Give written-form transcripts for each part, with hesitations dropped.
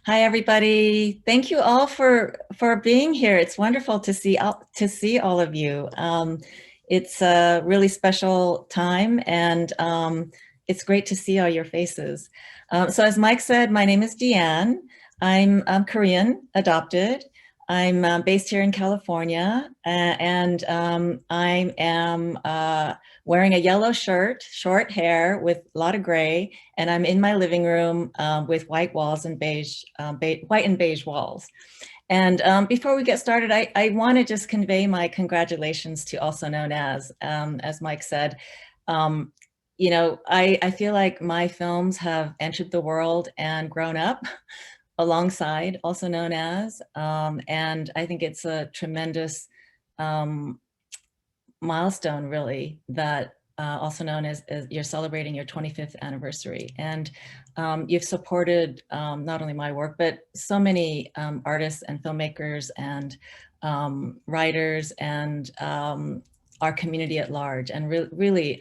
Hi, everybody. Thank you all for being here. It's wonderful to see all of you. It's a really special time, and it's great to see all your faces. So, as Mike said, my name is Deann. I'm Korean, adopted. I'm based here in California, and I am wearing a yellow shirt, short hair with a lot of gray, and I'm in my living room with white walls and white and beige walls. And before we get started, I want to just convey my congratulations to Also Known as Mike said. Um, I feel like my films have entered the world and grown up alongside Also Known as, and I think it's a tremendous um, milestone, really, that Also Known as you're celebrating your 25th anniversary. And you've supported not only my work, but so many artists and filmmakers and writers and our community at large. And really,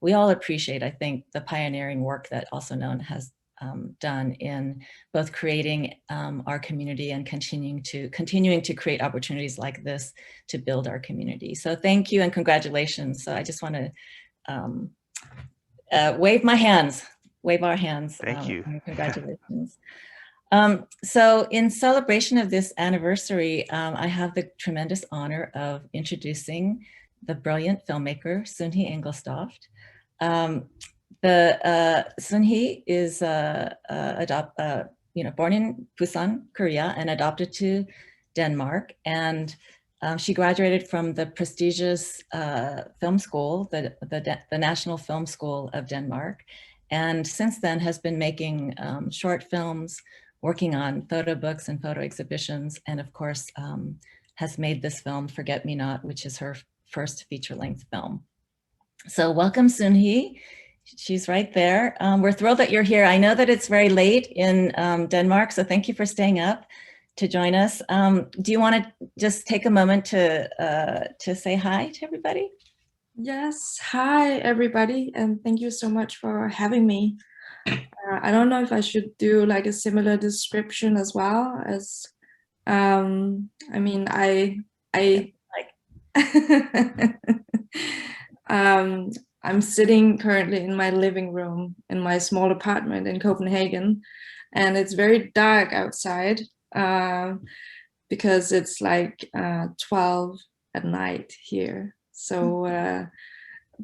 we all appreciate, I think, the pioneering work that Also Known has done in both creating our community and continuing to create opportunities like this to build our community. So thank you and congratulations. So I just want to wave our hands. Thank you. Congratulations. So in celebration of this anniversary, I have the tremendous honor of introducing the brilliant filmmaker, Sun Hee Engelstoft. Sun Hee is born in Busan, Korea, and adopted to Denmark. And she graduated from the prestigious film school, the National Film School of Denmark, and since then has been making short films, working on photo books and photo exhibitions, and of course has made this film, Forget Me Not, which is her first feature-length film. So welcome, Sun Hee. She's right there. We're thrilled that you're here. I know that it's very late in Denmark, so thank you for staying up to join us. Do you want to just take a moment to say hi to everybody? Yes, hi everybody, and thank you so much for having me. I don't know if I should do like a similar description as well as, I mean, I I'm sitting currently in my living room in my small apartment in Copenhagen, and it's very dark outside because it's like 12 at night here. So,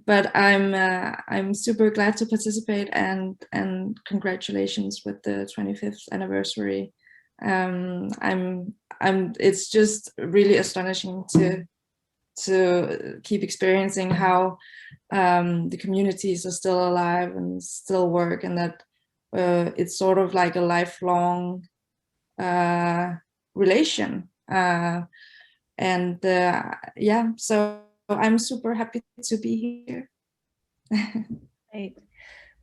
but I'm super glad to participate, and congratulations with the 25th anniversary. It's just really astonishing to keep experiencing how the communities are still alive and still work, and that it's sort of like a lifelong relation. Yeah, so I'm super happy to be here. Great.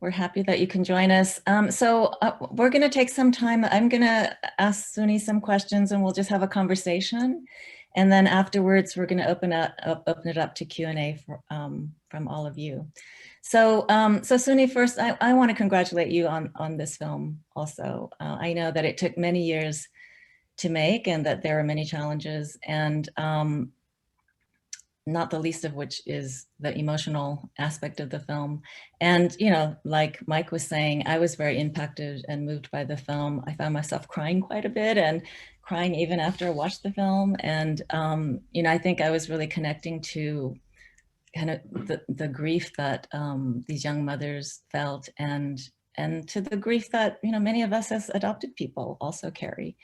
We're happy that you can join us. So we're going to take some time. I'm going to ask Suny some questions, and we'll just have a conversation. And then afterwards, we're going to open it up to Q&A from all of you. So Suny, first, I want to congratulate you on this film also. I know that it took many years to make, and that there are many challenges, and not the least of which is the emotional aspect of the film. And, like Mike was saying, I was very impacted and moved by the film. I found myself crying quite a bit, and crying even after I watched the film. And, I think I was really connecting to kind of the grief that these young mothers felt, and to the grief that, many of us as adopted people also carry.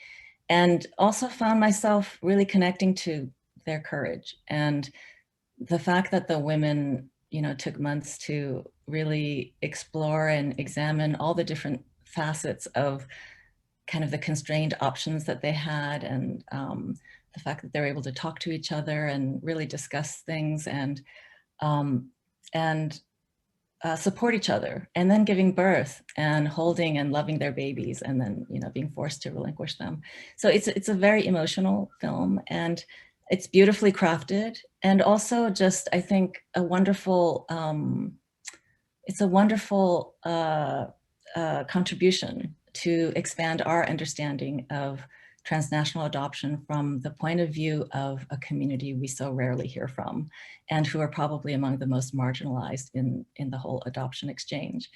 And also found myself really connecting to their courage, and the fact that the women, took months to really explore and examine all the different facets of kind of the constrained options that they had, and the fact that they're able to talk to each other and really discuss things, and support each other, and then giving birth and holding and loving their babies, and then being forced to relinquish them. So it's a very emotional film, and it's beautifully crafted, and also just, I think, a wonderful contribution to expand our understanding of transnational adoption from the point of view of a community we so rarely hear from, and who are probably among the most marginalized in the whole adoption exchange.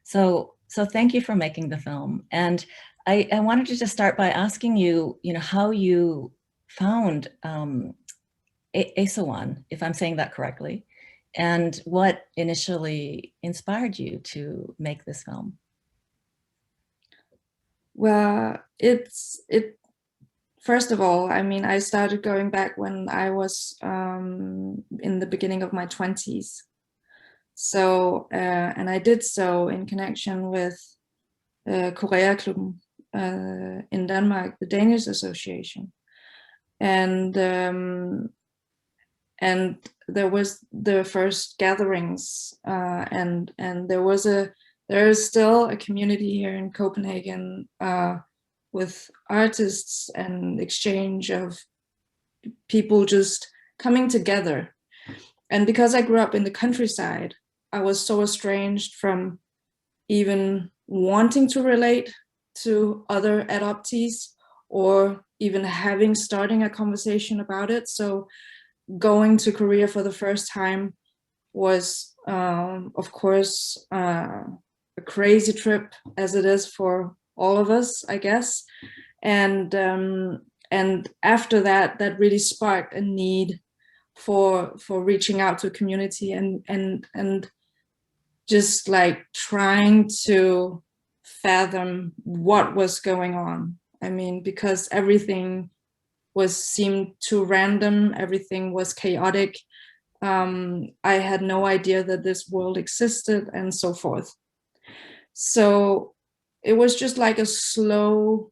So thank you for making the film. And I wanted to just start by asking you, how you found Asawan, if I'm saying that correctly, and what initially inspired you to make this film? Well, first of all, I mean, I started going back when I was in the beginning of my 20s. So, and I did so in connection with Koreaklubben in Denmark, the Danish Association. And there was the first gatherings, and there is still a community here in Copenhagen with artists and exchange of people just coming together. And because I grew up in the countryside, I was so estranged from even wanting to relate to other adoptees or even starting a conversation about it. So going to Korea for the first time was, of course, a crazy trip, as it is for all of us, I guess. And after that, that really sparked a need for reaching out to a community and just like trying to fathom what was going on. I mean, because everything seemed too random, everything was chaotic. I had no idea that this world existed and so forth. So it was just like a slow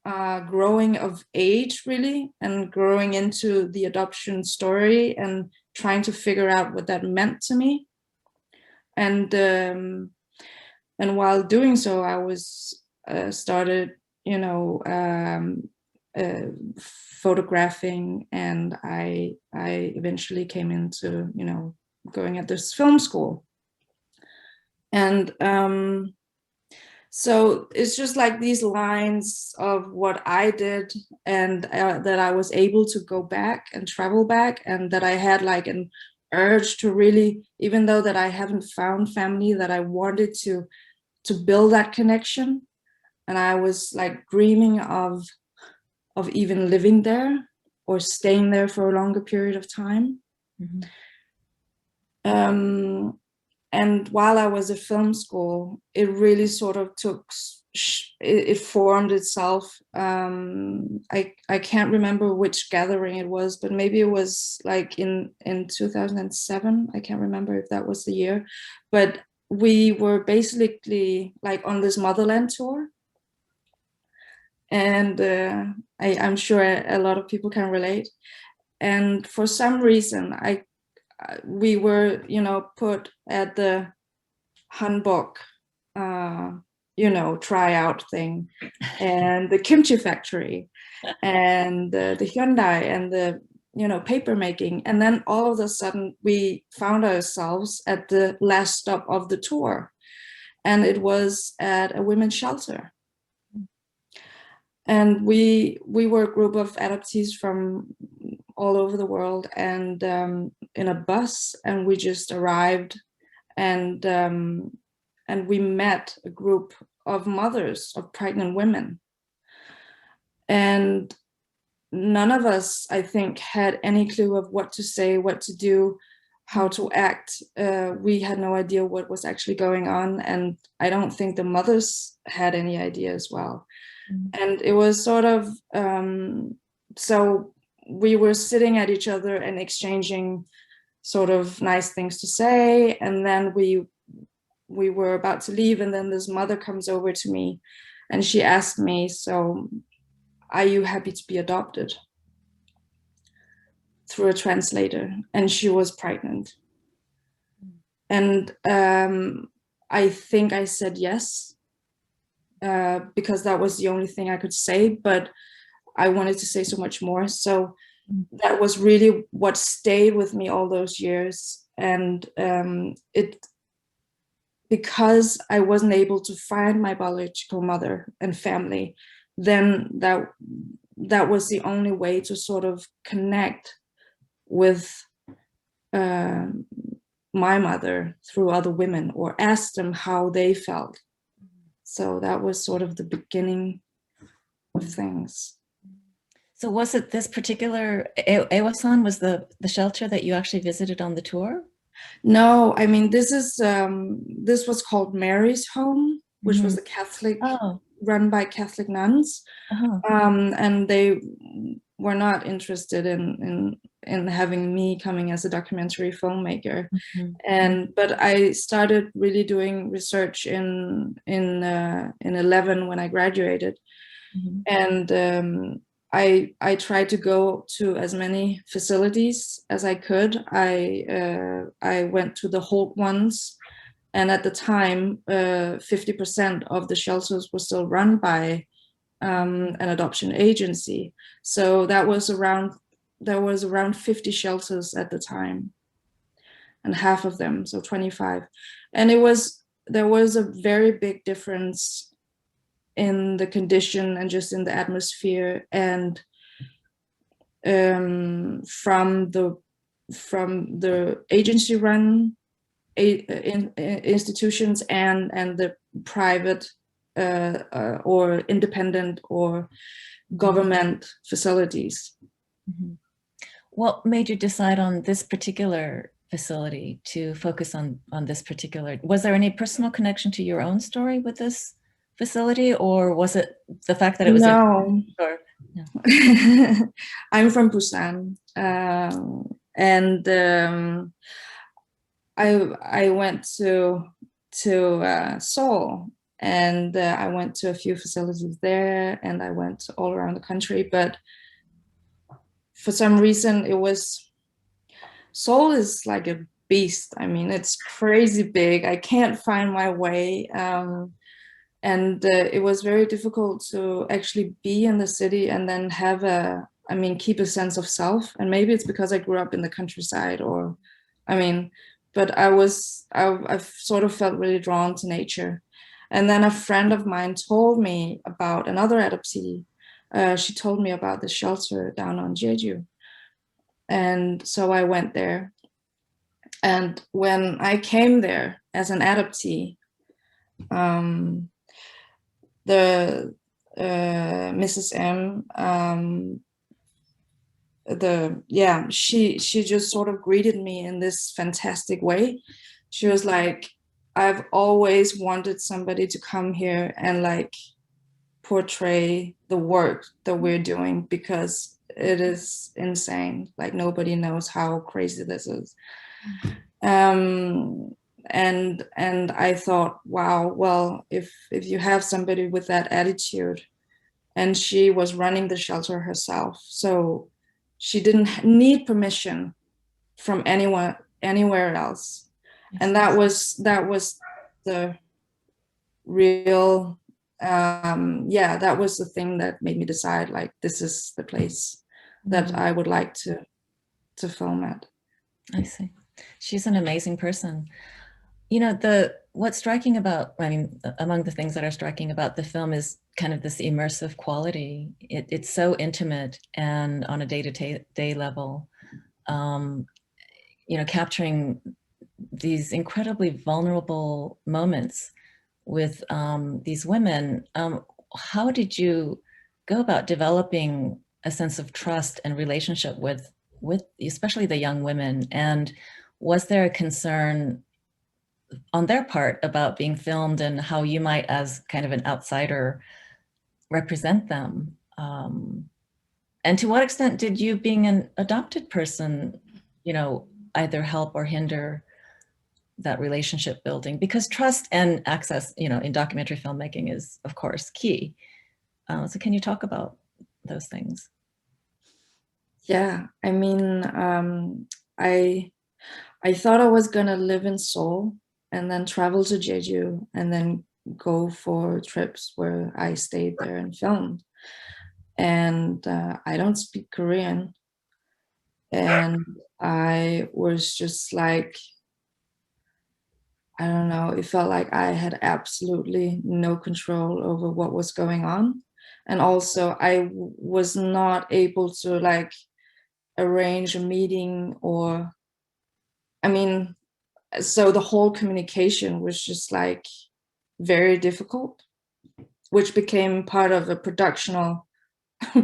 growing of age, really, and growing into the adoption story and trying to figure out what that meant to me. And while doing so, I was started, photographing, and I eventually came into, going at this film school. And so it's just like these lines of what I did, and that I was able to go back and travel back, and that I had like an urge to really, even though that I haven't found family, that I wanted to build that connection. And I was like dreaming of even living there or staying there for a longer period of time. Mm-hmm. And while I was at film school, it really sort of it formed itself. I can't remember which gathering it was, but maybe it was like in 2007. I can't remember if that was the year, but we were basically like on this motherland tour. And I'm sure a lot of people can relate. And for some reason, we were, put at the hanbok, tryout thing, and the kimchi factory, and the Hyundai, and the paper making. And then all of a sudden, we found ourselves at the last stop of the tour, and it was at a women's shelter. And we were a group of adoptees from all over the world, and in a bus, and we just arrived, and we met a group of mothers of pregnant women. And none of us, I think, had any clue of what to say, what to do, how to act. We had no idea what was actually going on, and I don't think the mothers had any idea as well. And it was sort of, so we were sitting at each other and exchanging sort of nice things to say. And then we were about to leave, and then this mother comes over to me and she asked me, "So are you happy to be adopted?" Through a translator. And she was pregnant. And I think I said yes. Because that was the only thing I could say, but I wanted to say so much more. So that was really what stayed with me all those years. And because I wasn't able to find my biological mother and family, then that was the only way to sort of connect with my mother through other women, or ask them how they felt. So that was sort of the beginning of things. So was it this particular Ewasan was the shelter that you actually visited on the tour? No, I mean, this was called Mary's Home, which was a Catholic, run by Catholic nuns. And they were not interested in having me coming as a documentary filmmaker. But I started really doing research in 11 when I graduated. And I tried to go to as many facilities as I could. I went to the Holt ones, and at the time, 50% of the shelters were still run by an adoption agency. So there was around 50 shelters at the time, and half of them, so 25, and there was a very big difference in the condition and just in the atmosphere, and from the agency run institutions and the private or independent or government facilities. What made you decide on this particular facility to focus on this particular? Was there any personal connection to your own story with this facility, or was it the fact that it was no. I'm from Busan, and I went to Seoul, and I went to a few facilities there, and I went all around the country. But for some reason, Seoul is like a beast. I mean, it's crazy big. I can't find my way. And it was very difficult to actually be in the city and then have keep a sense of self. And maybe it's because I grew up in the countryside, but I've sort of felt really drawn to nature. And then a friend of mine told me about another adoptee. She told me about the shelter down on Jeju. And so I went there. And when I came there as an adoptee, the Mrs. M, she just sort of greeted me in this fantastic way. She was like, I've always wanted somebody to come here and like portray the work that we're doing, because it is insane. Like, nobody knows how crazy this is. And I thought, wow, well, if you have somebody with that attitude, and she was running the shelter herself, so she didn't need permission from anyone anywhere else. And that was the real that was the thing that made me decide, like, this is the place that I would like to film at. I see. She's an amazing person. You know, what's striking about, among the things that are striking about the film is kind of this immersive quality. It's so intimate and on a day-to-day level, capturing these incredibly vulnerable moments with these women. How did you go about developing a sense of trust and relationship with especially the young women? And was there a concern on their part about being filmed and how you might, as kind of an outsider, represent them? And to what extent did you, being an adopted person, either help or hinder that relationship building? Because trust and access, in documentary filmmaking is, of course, key. So can you talk about those things? Yeah, I mean, I thought I was gonna live in Seoul and then travel to Jeju and then go for trips where I stayed there and filmed. And I don't speak Korean. And I was just like, I don't know, it felt like I had absolutely no control over what was going on. And also I was not able to like arrange a meeting, or, I mean, so the whole communication was just like very difficult, which became part of a productional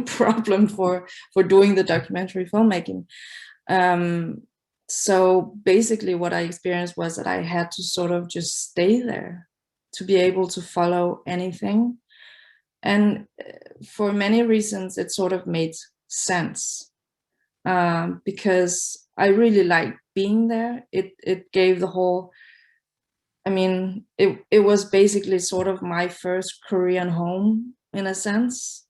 problem for doing the documentary filmmaking. So basically what I experienced was that I had to sort of just stay there to be able to follow anything. And for many reasons, it sort of made sense, because I really liked being there. It gave the whole, I mean, it was basically sort of my first Korean home in a sense.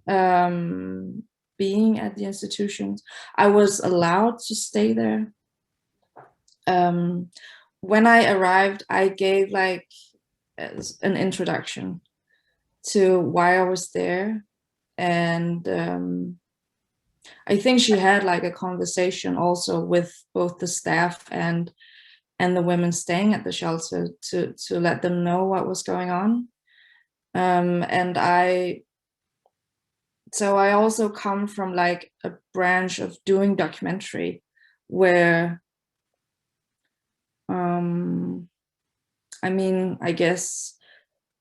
Being at the institutions, I was allowed to stay there. When I arrived, I gave like an introduction to why I was there, and I think she had like a conversation also with both the staff and the women staying at the shelter to let them know what was going on. And so I also come from like a branch of doing documentary where, I mean, I guess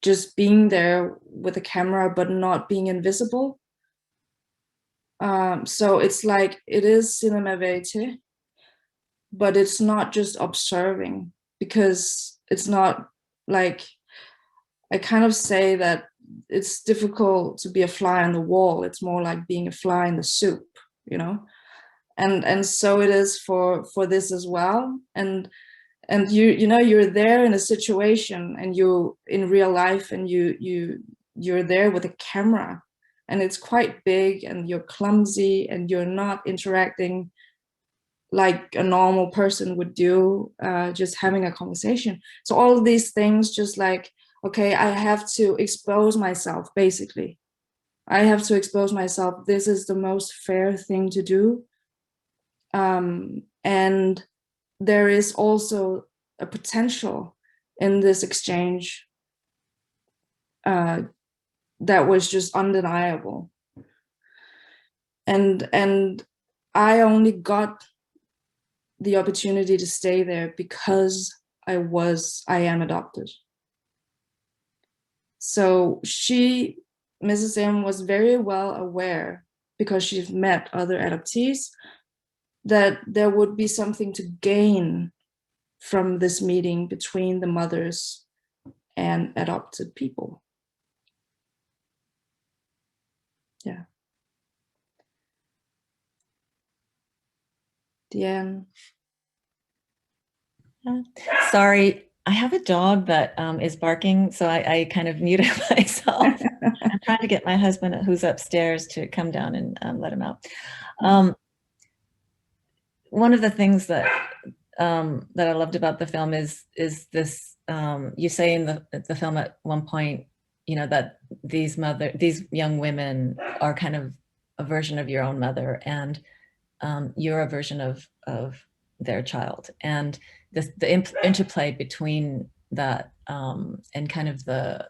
just being there with a camera but not being invisible. So it's like, it is cinema verite, but it's not just observing, because it's not like, I kind of say that it's difficult to be a fly on the wall. It's more like being a fly in the soup, you know? And so it is for this as well. And you know, you're there in a situation, and you in real life, and you're there with a camera, and it's quite big, and you're clumsy, and you're not interacting like a normal person would do, just having a conversation. So all of these things, just like, okay, I have to expose myself, basically. I have to expose myself. This is the most fair thing to do. And there is also a potential in this exchange that was just undeniable. And I only got the opportunity to stay there because I am adopted. So Mrs. M was very well aware, because she's met other adoptees, that there would be something to gain from this meeting between the mothers and adopted people. Yeah. Deann. Sorry, I have a dog that is barking, so I kind of muted myself. I'm trying to get my husband, who's upstairs, to come down and let him out. One of the things that I loved about the film is this. You say in the film at one point, you know, that these young women are kind of a version of your own mother, and you're a version of their child, and the interplay between that, and kind of the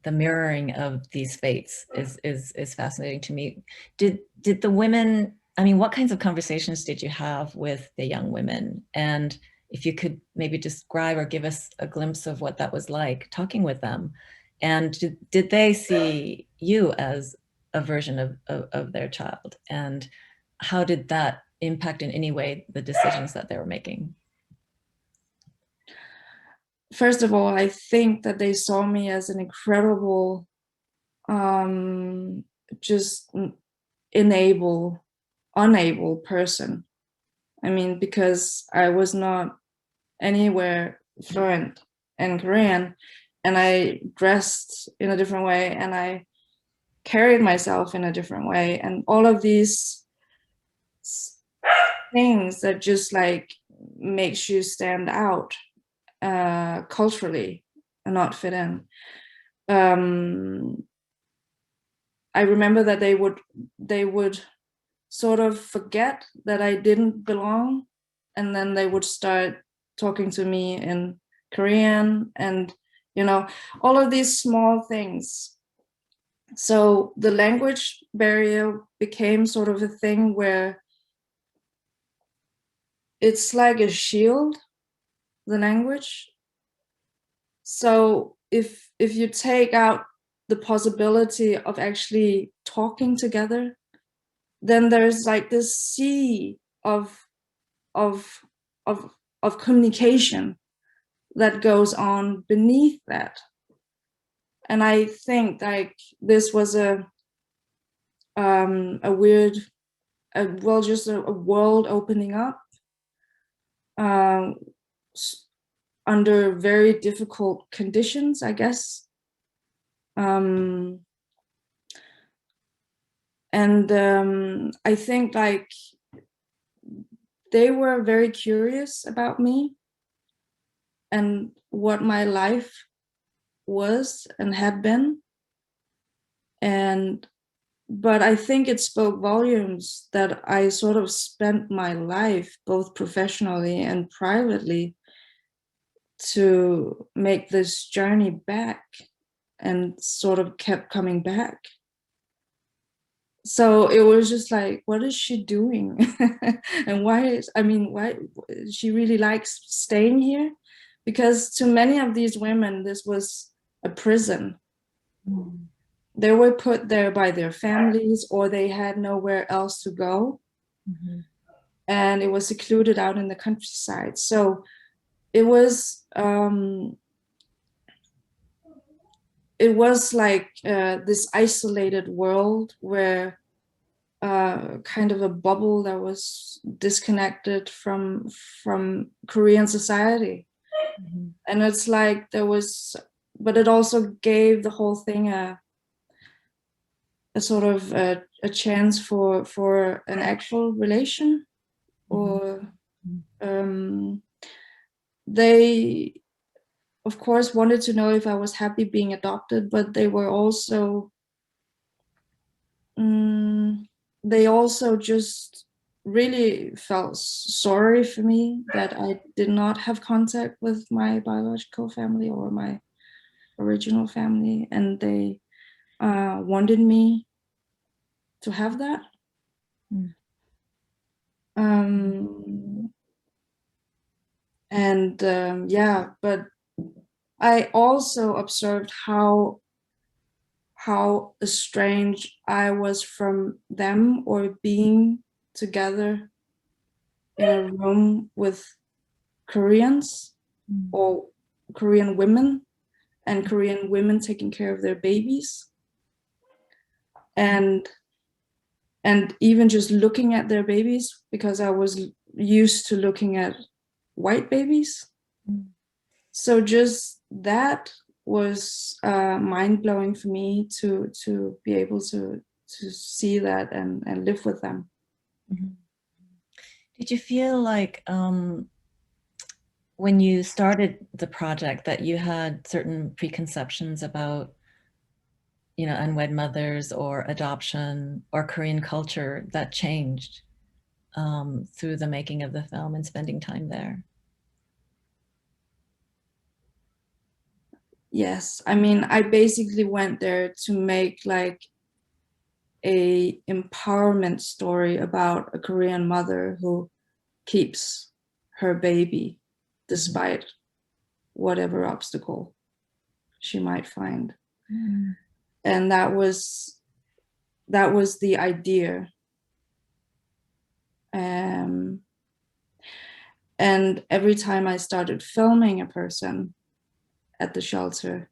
mirroring of these fates is fascinating to me. Did the women, I mean, what kinds of conversations did you have with the young women? And if you could maybe describe or give us a glimpse of what that was like talking with them. And did they see you as a version of their child? And how did that impact in any way the decisions that they were making? First of all, I think that they saw me as an incredible, just unable person. I mean, because I was not anywhere fluent in Korean, and I dressed in a different way, and I carried myself in a different way, and all of these things that just like makes you stand out culturally and not fit in. I remember that they would sort of forget that I didn't belong, and then they would start talking to me in Korean, and all of these small things. So the language barrier became sort of a thing where it's like a shield, the language. So if you take out the possibility of actually talking together, then there's like this sea of of of of communication that goes on beneath that. And I think like this was a weird, just a world opening up uh, under very difficult conditions, I guess. I think like they were very curious about me and what my life was and had been. But I think it spoke volumes that I sort of spent my life, both professionally and privately, to make this journey back, and sort of kept coming back. So it was just like, what is she doing? And why she really likes staying here? Because to many of these women, this was a prison. Mm. They were put there by their families, or they had nowhere else to go. Mm-hmm. And it was secluded out in the countryside. So it was like this isolated world where kind of a bubble that was disconnected from Korean society. Mm-hmm. And it's like but it also gave the whole thing a sort of a chance for an actual relation. Mm-hmm. Or they of course wanted to know if I was happy being adopted, but they were also they also just really felt sorry for me that I did not have contact with my biological family or my original family, and they wanted me to have that. Mm. But I also observed how estranged I was from them, or being together in a room with Koreans or Korean women, and Korean women taking care of their babies. And even just looking at their babies, because I was used to looking at white babies. Mm. So just that was mind-blowing for me to be able to see that and live with them. Mm-hmm. Did you feel like when you started the project that you had certain preconceptions about, unwed mothers or adoption or Korean culture that changed through the making of the film and spending time there? Yes, I mean, I basically went there to make like a empowerment story about a Korean mother who keeps her baby despite whatever obstacle she might find. Mm. And that was the idea. And every time I started filming a person at the shelter,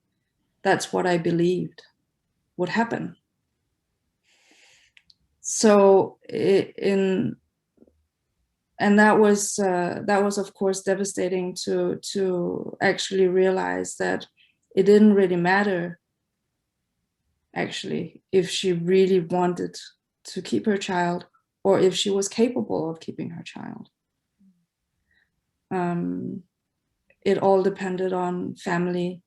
that's what I believed would happen. So that was of course devastating to actually realize that it didn't really matter actually if she really wanted to keep her child, or if she was capable of keeping her child. It all depended on family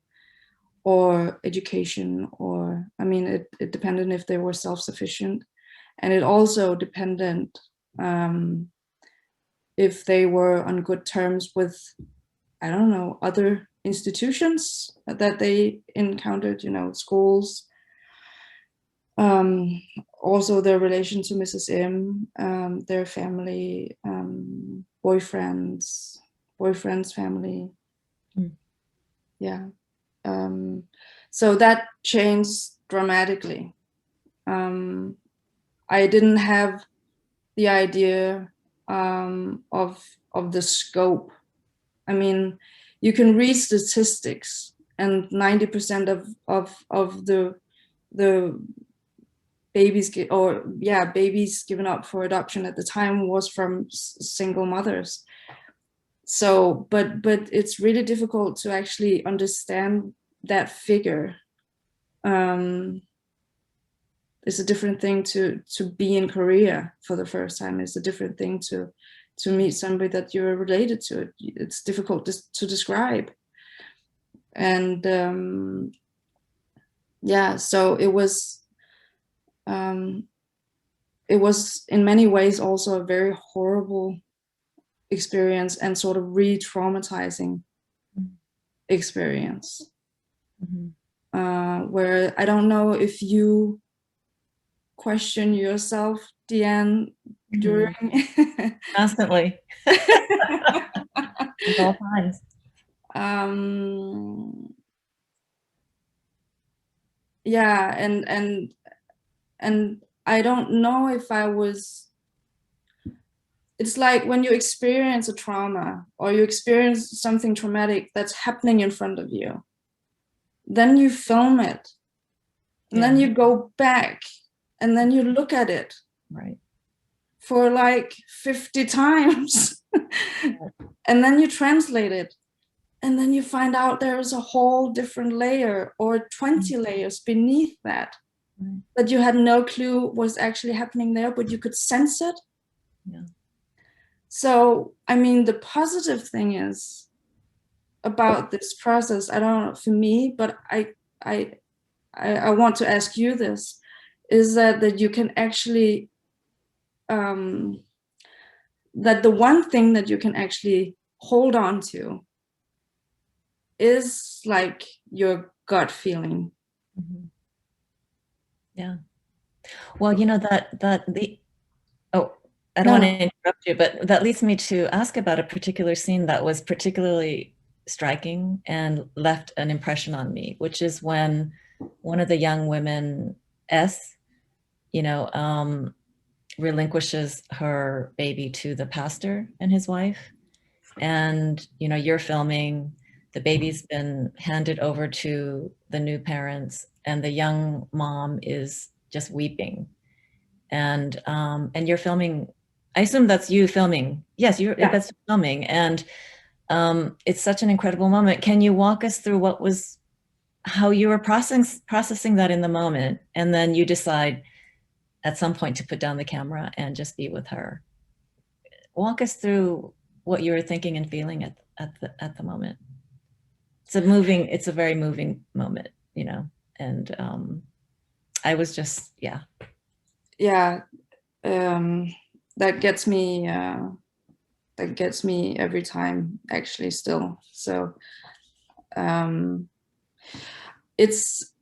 or education, or it depended if they were self-sufficient, and it also depended if they were on good terms with I don't know, other institutions that they encountered, you know, schools. Also their relation to Mrs. M, their family, boyfriend's family. Mm. Yeah. So that changed dramatically. I didn't have the idea of the scope. I mean, you can read statistics, and 90% of the babies babies given up for adoption at the time was from single mothers. So, but it's really difficult to actually understand that figure. It's a different thing to be in Korea for the first time. It's a different thing to meet somebody that you're related to. It's difficult to describe. And yeah, so it was in many ways also a very horrible experience and sort of re-traumatizing experience. Where I don't know if you question yourself, Deann, during Constantly. At all times. Yeah, and I don't know if I was. It's like when you experience a trauma or you experience something traumatic that's happening in front of you, then you film it, and then you go back, and then you look at it, right, for like 50 times, and then you translate it, and then you find out there's a whole different layer or 20 layers beneath that that you had no clue was actually happening there, but you could sense it. Yeah. So, I mean, the positive thing is about this process, I don't know, for me, but I want to ask you this, is that you can actually, that the one thing that you can actually hold on to is like your gut feeling. Yeah. Well, you know, I don't No, want no. to interrupt you, but that leads me to ask about a particular scene that was particularly striking and left an impression on me, which is when one of the young women, S, you know, relinquishes her baby to the pastor and his wife. And, you know, you're filming, the baby's been handed over to the new parents, and the young mom is just weeping. And you're filming, I assume that's you filming. Yes, that's filming. And it's such an incredible moment. Can you walk us through how you were processing that in the moment, and then you decide at some point to put down the camera and just be with her? Walk us through what you were thinking and feeling at the moment. It's a very moving moment, you know, and I was just, yeah. That gets me every time, actually, still. So it's,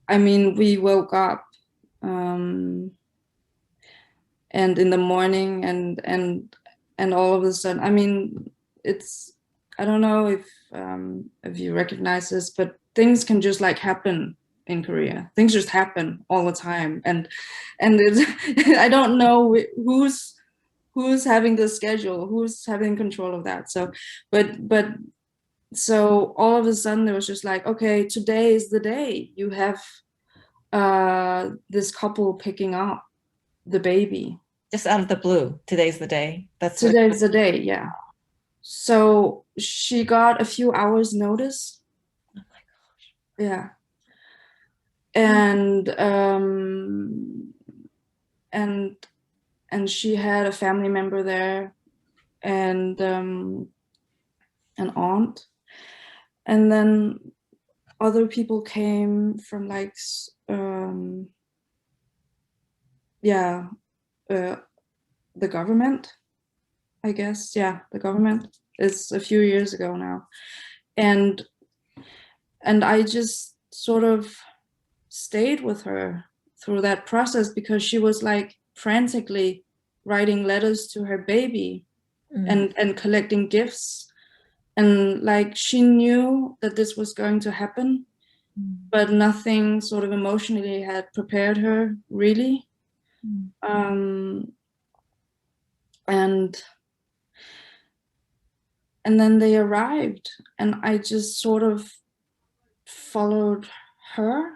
I mean, we woke up and in the morning, and all of a sudden, I mean, it's, I don't know if you recognize this, but things can just like happen in Korea. Things just happen all the time, and it's I don't know who's having the schedule, who's having control of that. So, but so all of a sudden there was just like, okay, today is the day. You have this couple picking up the baby. Just out of the blue, today's the day. Today's the day, yeah. So she got a few hours notice. Oh my gosh. Yeah. And she had a family member there, and an aunt, and then other people came from like the government, I guess. Yeah, the government. It's a few years ago now. And I just sort of stayed with her through that process, because she was like frantically writing letters to her baby and collecting gifts, and like she knew that this was going to happen, but nothing sort of emotionally had prepared her really. And then they arrived, and I just sort of followed her.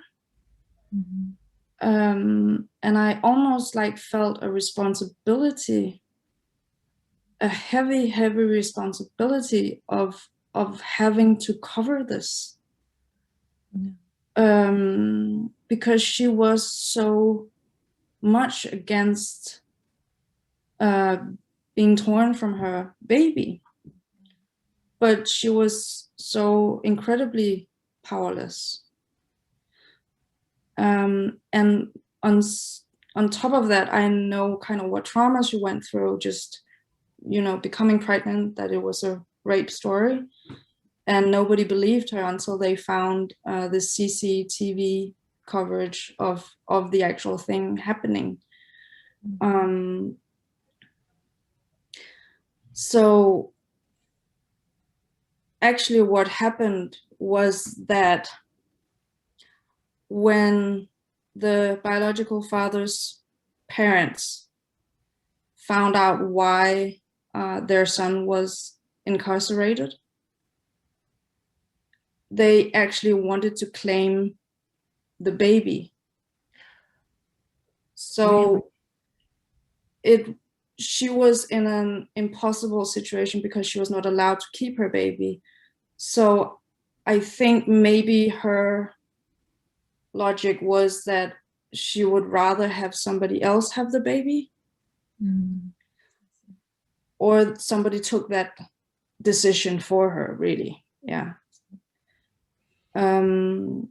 And I almost like felt a responsibility, a heavy responsibility of having to cover this. Because she was so much against being torn from her baby, but she was so incredibly powerless. And on top of that, I know kind of what trauma she went through, just, you know, becoming pregnant, that it was a rape story. And nobody believed her until they found the CCTV coverage of the actual thing happening. So actually what happened was that when the biological father's parents found out why their son was incarcerated, they actually wanted to claim the baby. So she was in an impossible situation because she was not allowed to keep her baby. So I think maybe her logic was that she would rather have somebody else have the baby, or somebody took that decision for her, really. Yeah. And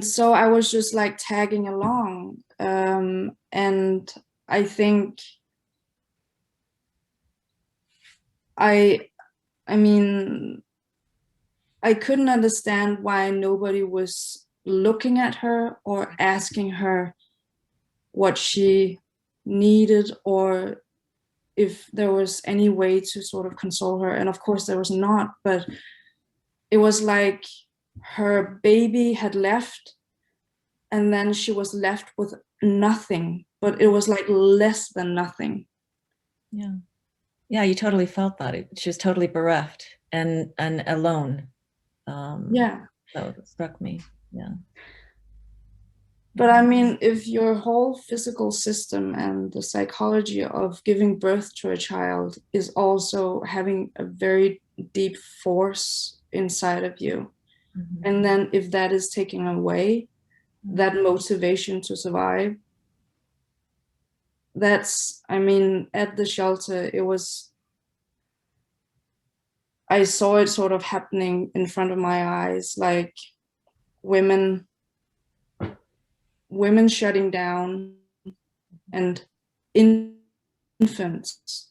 so I was just like tagging along. And I think I mean, I couldn't understand why nobody was looking at her or asking her what she needed, or if there was any way to sort of console her. And of course there was not, but it was like her baby had left, and then she was left with nothing, but it was like less than nothing. Yeah. Yeah, you totally felt that. She was totally bereft and alone. Yeah. That struck me. Yeah. But I mean, if your whole physical system and the psychology of giving birth to a child is also having a very deep force inside of you, and then if that is taken away, that motivation to survive, that's, I mean, at the shelter, I saw it sort of happening in front of my eyes, like women shutting down, and infants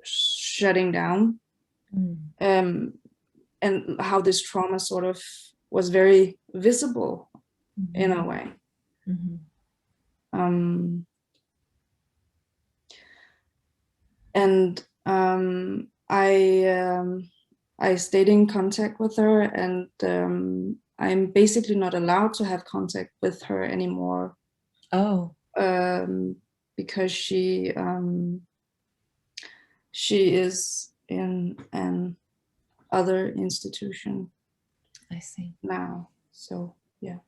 shutting down, and how this trauma sort of was very visible in a way. And I stayed in contact with her, and I'm basically not allowed to have contact with her anymore. Oh. Because she is in an other institution. I see. Now, so yeah.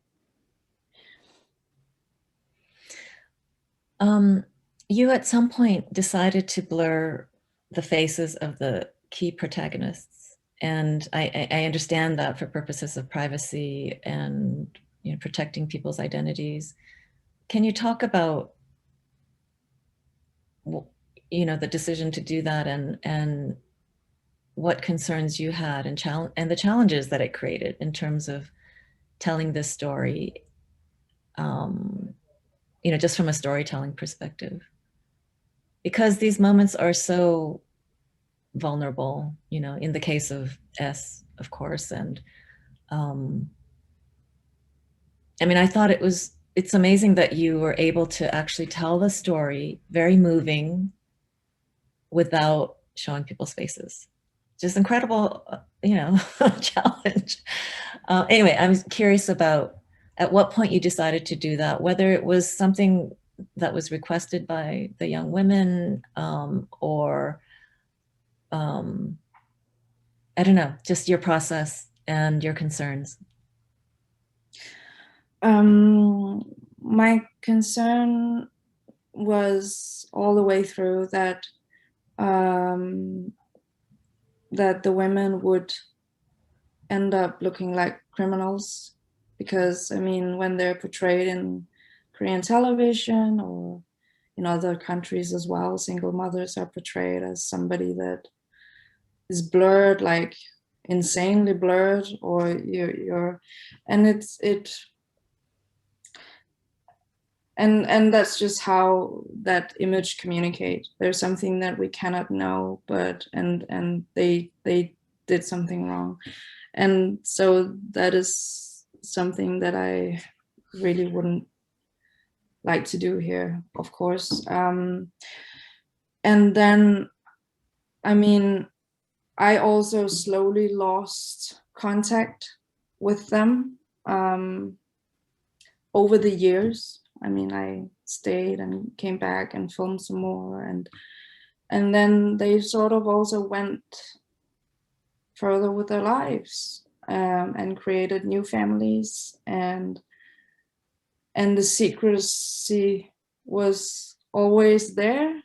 You at some point decided to blur the faces of the key protagonists, and I understand that for purposes of privacy and, you know, protecting people's identities. Can you talk about, you know, the decision to do that, and what concerns you had, and the challenges that it created in terms of telling this story, you know, just from a storytelling perspective? Because these moments are so vulnerable, you know, in the case of S, of course. And I mean, I thought it's amazing that you were able to actually tell the story, very moving, without showing people's faces. Just incredible, you know, challenge. Anyway, I'm curious about at what point you decided to do that, whether it was something that was requested by the young women, or I don't know, just your process and your concerns. My concern was all the way through that that the women would end up looking like criminals, because I mean, when they're portrayed in Korean television or in other countries as well, single mothers are portrayed as somebody that is blurred, like insanely blurred, or you're and and that's just how that image communicate. There's something that we cannot know, but and they did something wrong, and so that is something that I really wouldn't like to do here, of course. And then, I mean, I also slowly lost contact with them over the years. I mean, I stayed and came back and filmed some more, and then they sort of also went further with their lives, and created new families, and the secrecy was always there.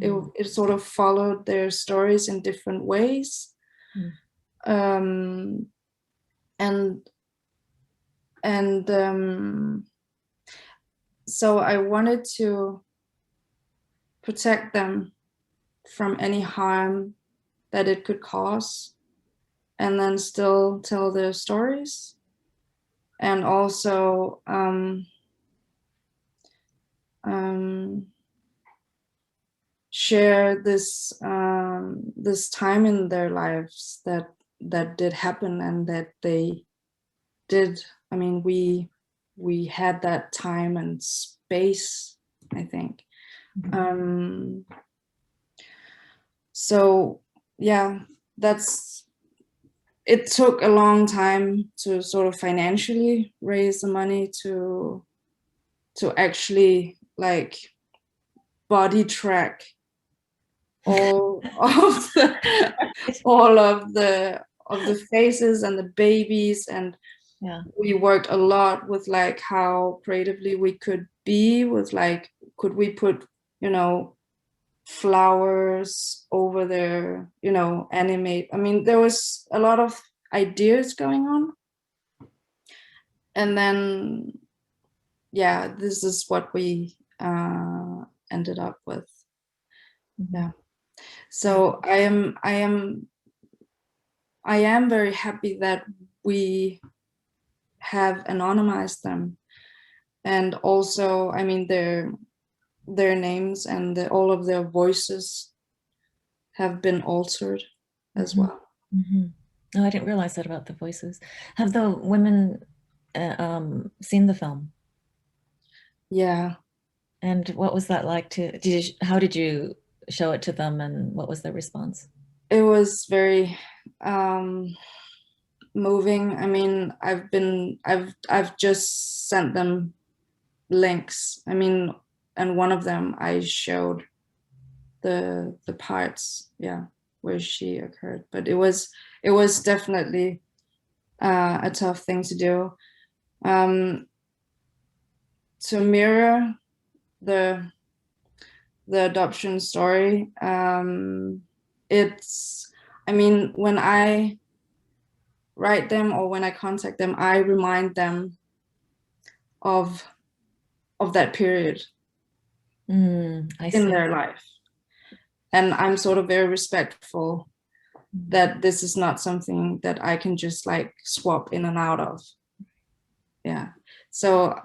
It sort of followed their stories in different ways. And so I wanted to protect them from any harm that it could cause, and then still tell their stories, and also share this this time in their lives that did happen, and that they did. I mean, we had that time and space, I think. So yeah, it took a long time to sort of financially raise the money to actually like body track all of the faces and the babies, and we worked a lot with like how creatively we could be with, like, could we put, you know, flowers over there, you know, animate. I mean, there was a lot of ideas going on, and then yeah, this is what we ended up with. Yeah. So I am very happy that we have anonymized them, and also, I mean, their names and all of their voices have been altered as well. Oh, I didn't realize that about the voices. Have the women seen the film? Yeah. And what was that like how did you show it to them, and what was their response? It was very moving. I mean, I've just sent them links. I mean, and one of them I showed the parts, yeah, where she occurred. But it was definitely a tough thing to do, to mirror the adoption story. It's, I mean, when I write them or when I contact them, I remind them of that period in their life. And I'm sort of very respectful that this is not something that I can just like swap in and out of. Yeah. So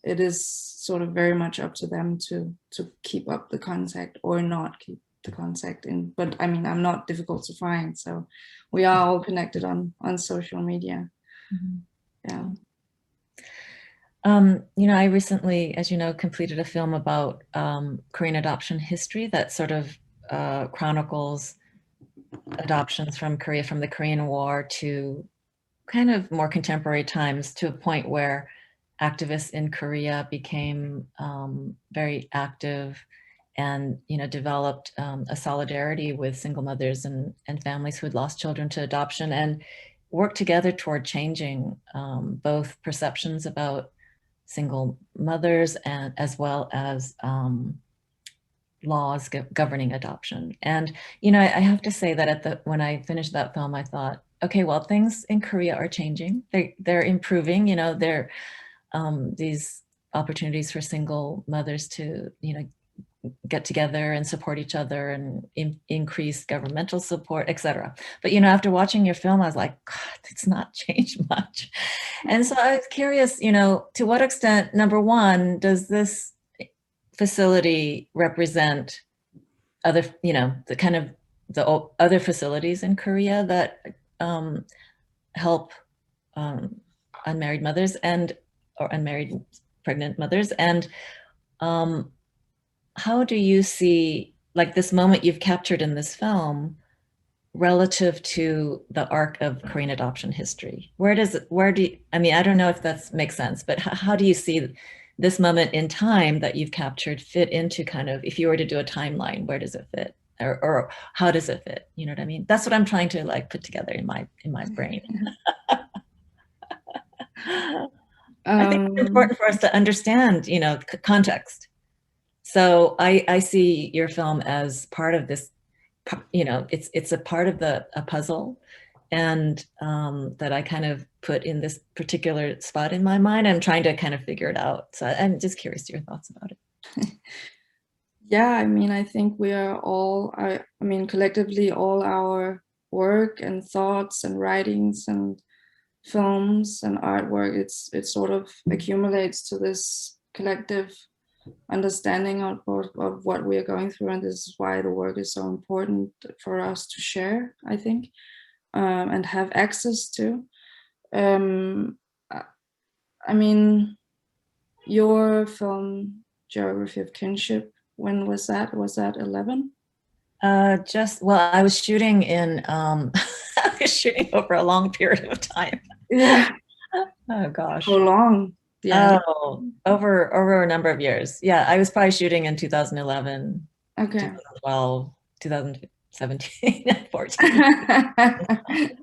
it is sort of very much up to them to keep up the contact or not keep the contact in, but I mean, I'm not difficult to find, so we are all connected on social media. Yeah. I recently, as you know, completed a film about Korean adoption history that sort of chronicles adoptions from Korea, from the Korean War to kind of more contemporary times, to a point where activists in Korea became very active and developed a solidarity with single mothers and families who had lost children to adoption, and worked together toward changing both perceptions about single mothers and as well as laws governing adoption. And I have to say that when I finished that film, I thought, okay, well, things in Korea are changing. They're improving. There these opportunities for single mothers to get together and support each other and increase governmental support, etc. But after watching your film, I was like, God, it's not changed much. And so I was curious, to what extent, number one, does this facility represent other, the kind of the other facilities in Korea that help unmarried mothers or unmarried pregnant mothers? And how do you see, like, this moment you've captured in this film relative to the arc of Korean adoption history? I don't know if that makes sense, but how do you see this moment in time that you've captured fit into, kind of, if you were to do a timeline, where does it fit? Or how does it fit? You know what I mean? That's what I'm trying to put together in my brain. I think it's important for us to understand, context. So I see your film as part of this, it's a part of a puzzle, and that I kind of put in this particular spot in my mind. I'm trying to kind of figure it out. So I'm just curious to your thoughts about it. Yeah, I mean, I think we are all, I mean, collectively, all our work and thoughts and writings and films and artwork, it sort of accumulates to this collective understanding of what we are going through, and this is why the work is so important for us to share, I think, and have access to. I mean, your film Geography of Kinship, when was that? Was that 11? I was shooting I was shooting over a long period of time. Yeah. Oh gosh. How long? Yeah. Oh, over a number of years. Yeah, I was probably shooting in 2011, Okay. 2012, 2017, 14.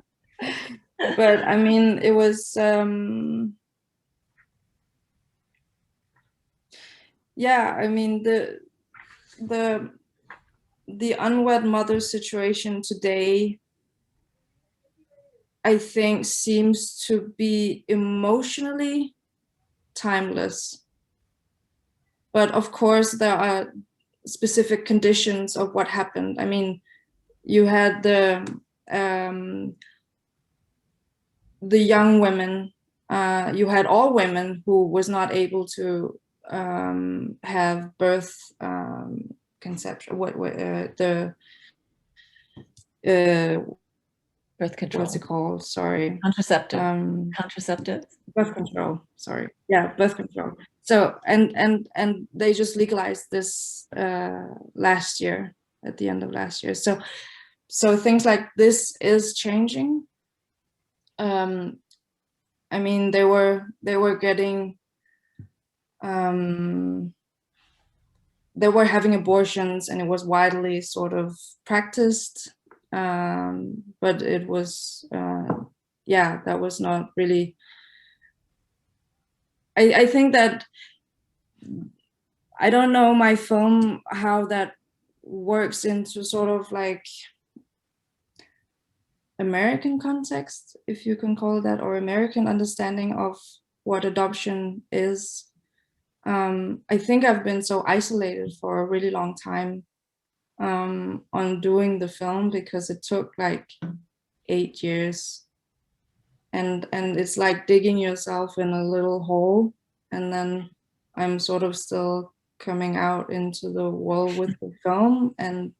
But I mean, it was yeah, I mean, the unwed mother situation today, I think, seems to be emotionally timeless. But of course, there are specific conditions of what happened. I mean, you had the young women, you had all women who was not able to have birth conception. Birth control. What's it called? Sorry. Contraceptive. Contraceptive. Birth control. Sorry. Yeah, birth control. So and they just legalized this last year, at the end of last year. So things like this is changing. I mean, they were getting they were having abortions, and it was widely sort of practiced, but it was yeah, that was not really. I think that, I don't know, my film, how that works into sort of like American context, if you can call it that, or American understanding of what adoption is. I think I've been so isolated for a really long time on doing the film, because it took like 8 years, and it's like digging yourself in a little hole, and then I'm sort of still coming out into the world with the film, and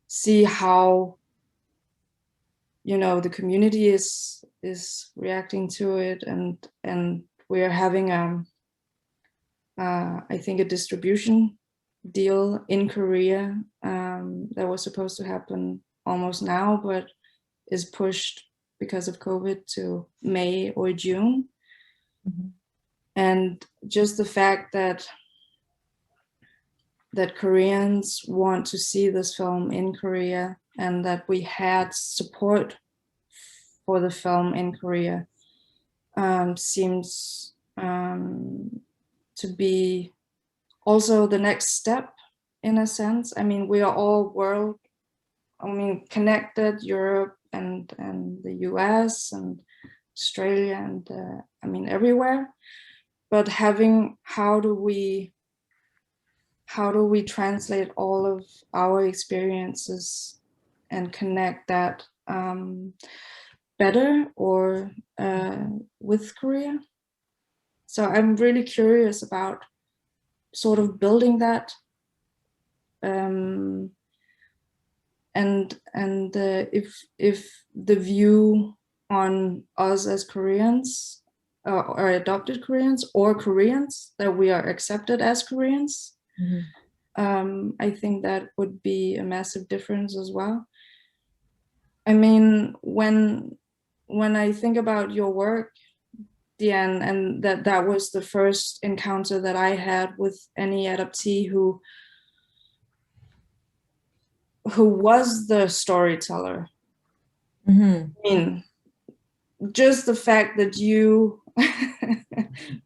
see how, you know, the community is reacting to it, and we are having I think a distribution deal in Korea that was supposed to happen almost now, but is pushed because of COVID to May or June. Mm-hmm. And just the fact that Koreans want to see this film in Korea, and that we had support for the film in Korea, seems to be also the next step, in a sense. I mean, we are all connected, Europe and the US and Australia and I mean, everywhere. But having, how do we translate all of our experiences and connect that better, or with Korea? So I'm really curious about sort of building that, and if the view on us as Koreans, or adopted Koreans, or Koreans, that we are accepted as Koreans. Mm-hmm. I think that would be a massive difference as well. I mean, when I think about your work, Deann, and that was the first encounter that I had with any adoptee who was the storyteller. Mm-hmm. I mean, just the fact that you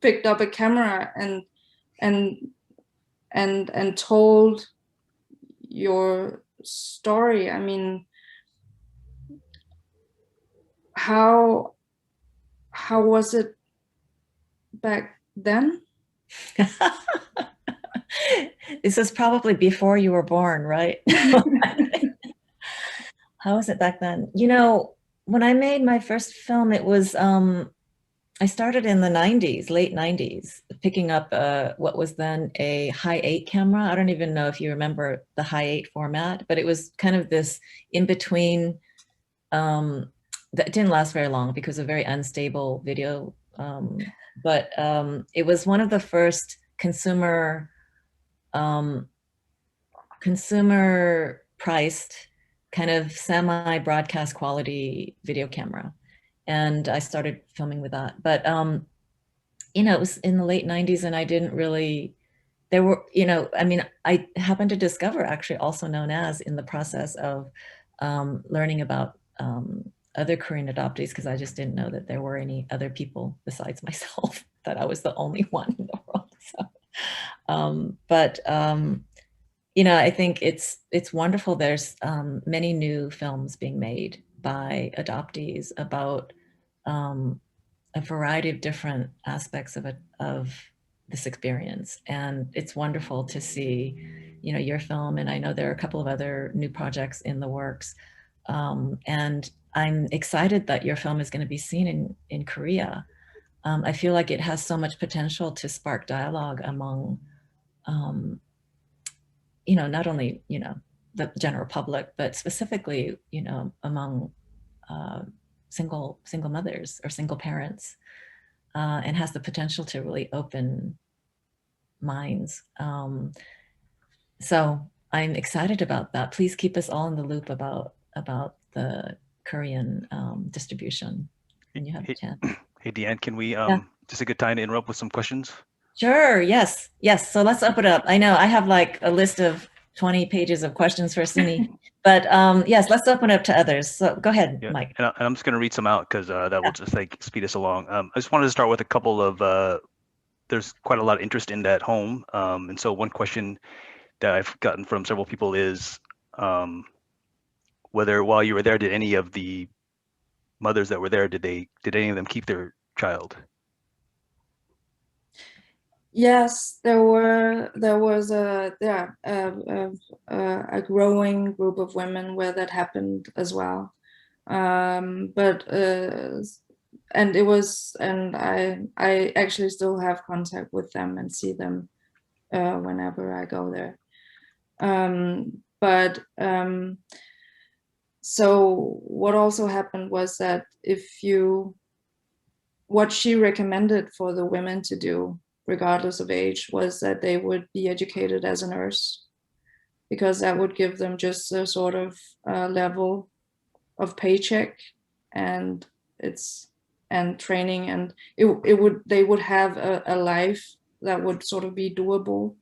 picked up a camera and told your story. I mean, how was it back then? This is probably before you were born, right? How was it back then? You know, when I made my first film, it was, I started in the 90s, late 90s, picking up what was then a high 8 camera. I don't even know if you remember the high 8 format, but it was kind of this in between, that didn't last very long because of very unstable video. But it was one of the first consumer priced kind of semi-broadcast quality video camera. And I started filming with that. But, you know, it was in the late 90s and I didn't really, there were, you know, I mean, I happened to discover, actually also known as, in the process of learning about other Korean adoptees, because I just didn't know that there were any other people besides myself, that I was the only one in the world. So, you know, I think it's wonderful. There's many new films being made by adoptees about a variety of different aspects of this experience, and it's wonderful to see, you know, your film, and I know there are a couple of other new projects in the works, and I'm excited that your film is going to be seen in Korea. I feel like it has so much potential to spark dialogue among you know, not only, you know, the general public, but specifically, you know, among single mothers or single parents, and has the potential to really open minds. So I'm excited about that. Please keep us all in the loop about the Korean distribution when you have a chance. Hey, Deann, can we just a good time to interrupt with some questions? Sure. Yes. Yes. So let's open it up. I know I have like a list of 20 pages of questions for Suny, but yes, let's open up to others. So go ahead, Mike. And I'm just going to read some out because that will just like speed us along. I just wanted to start with a couple of, there's quite a lot of interest in that home. And so one question that I've gotten from several people is whether while you were there, did any of the mothers that were there, did any of them keep their child? Yes, there was a growing group of women where that happened as well, but and I actually still have contact with them and see them whenever I go there. So what also happened was that what she recommended for the women to do, regardless of age, was that they would be educated as a nurse, because that would give them just a sort of level of paycheck and training, and they would have a life that would sort of be doable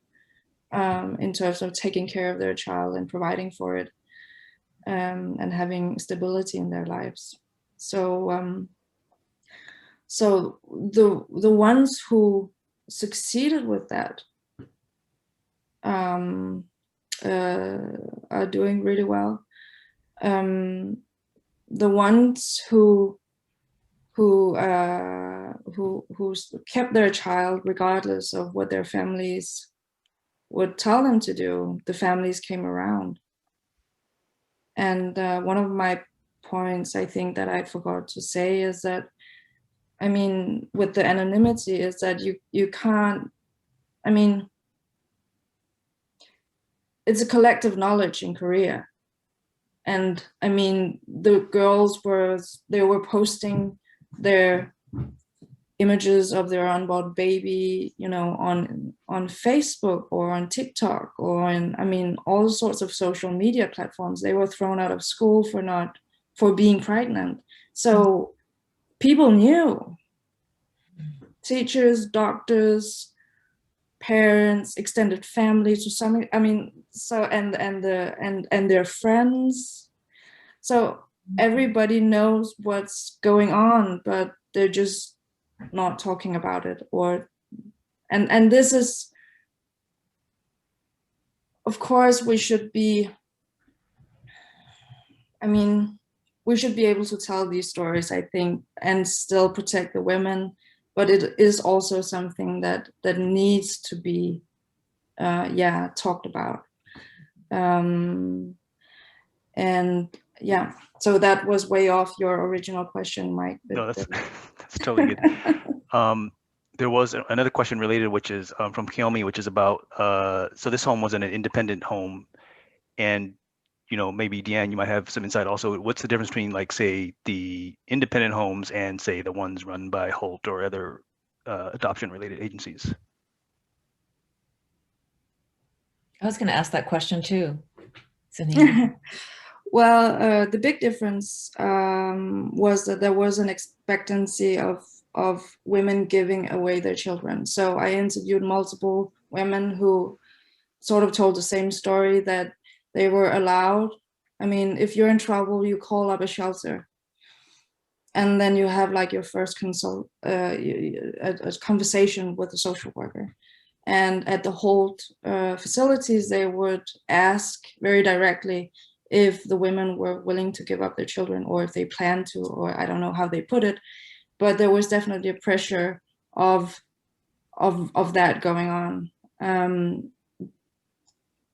in terms of taking care of their child and providing for it, and having stability in their lives. So so the ones who succeeded with that are doing really well. The ones who kept their child regardless of what their families would tell them to do, the families came around. And one of my points, I think, that I forgot to say is that, I mean, with the anonymity, is that you can't, I mean, it's a collective knowledge in Korea. And I mean, the girls were posting their images of their unborn baby, you know, on Facebook or on TikTok or on, I mean, all sorts of social media platforms. They were thrown out of school for being pregnant. So people knew, teachers, doctors, parents, extended family to some, I mean, so and their friends. So everybody knows what's going on, but they're just not talking about it. And this is, of course, we should be able to tell these stories, I think, and still protect the women, but it is also something that needs to be talked about. And yeah, so that was way off your original question, Mike. No, that's totally good. There was another question related, which is from Kiyomi, which is about, so this home was in an independent home, and, you know, maybe Deann, you might have some insight also. What's the difference between, like, say, the independent homes and, say, the ones run by Holt or other adoption-related agencies? I was going to ask that question too, Suny. Well, the big difference was that there was an expectancy of women giving away their children. So I interviewed multiple women who sort of told the same story, that they were allowed. I mean, if you're in trouble, you call up a shelter, and then you have like your first a conversation with a social worker. And at the Holt facilities, they would ask very directly if the women were willing to give up their children, or if they planned to, or I don't know how they put it, but there was definitely a pressure of that going on.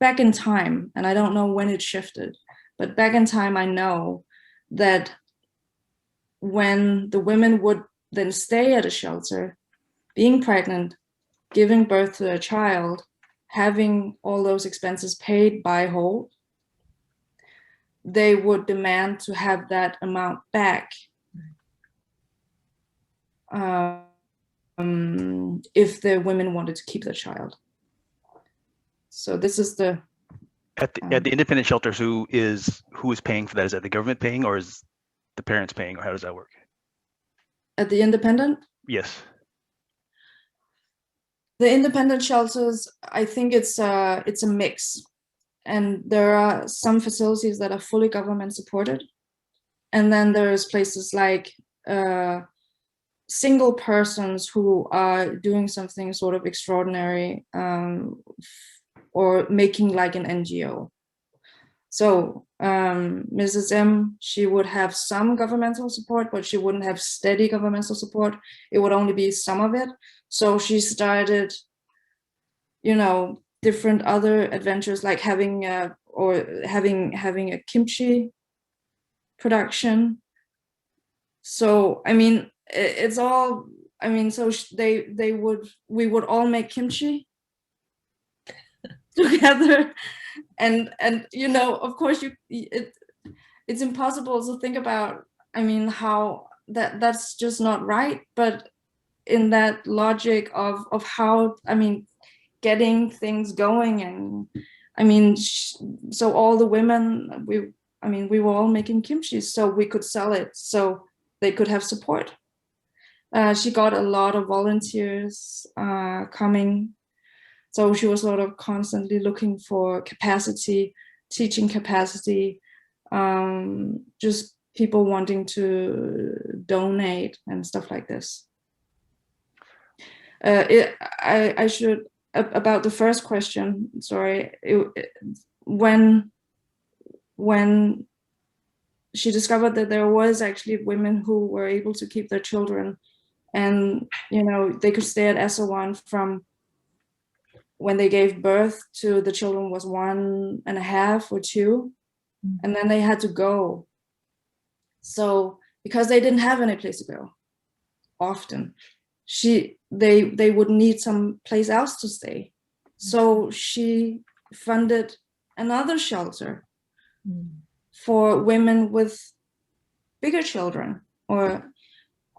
Back in time, and I don't know when it shifted, but back in time, I know that when the women would then stay at a shelter, being pregnant, giving birth to a child, having all those expenses paid by Holt, they would demand to have that amount back if the women wanted to keep the child. So this is the at the independent shelters, who is paying for that? Is that the government paying, or is the parents paying, or how does that work? At the independent? Yes. The independent shelters, I think it's a mix. And there are some facilities that are fully government supported. And then there's places like single persons who are doing something sort of extraordinary, or making like an NGO. So Mrs. M, she would have some governmental support, but she wouldn't have steady governmental support. It would only be some of it. So she started, you know, different other adventures, like having a kimchi production. So I mean, it's all, I mean, so we would all make kimchi, together. And you know, of course, it's impossible to think about, I mean, how that's just not right. But in that logic of how, I mean, getting things going, and I mean, so all the women, we were all making kimchi so we could sell it, so they could have support. She got a lot of volunteers coming, so she was sort of constantly looking for capacity, teaching capacity, just people wanting to donate and stuff like this. I should, about the first question, sorry, when she discovered that there was actually women who were able to keep their children, and you know, they could stay at SO1 from when they gave birth to the children was 1.5 or 2, and then they had to go. So because they didn't have any place to go, often they would need some place else to stay. So she funded another shelter for women with bigger children or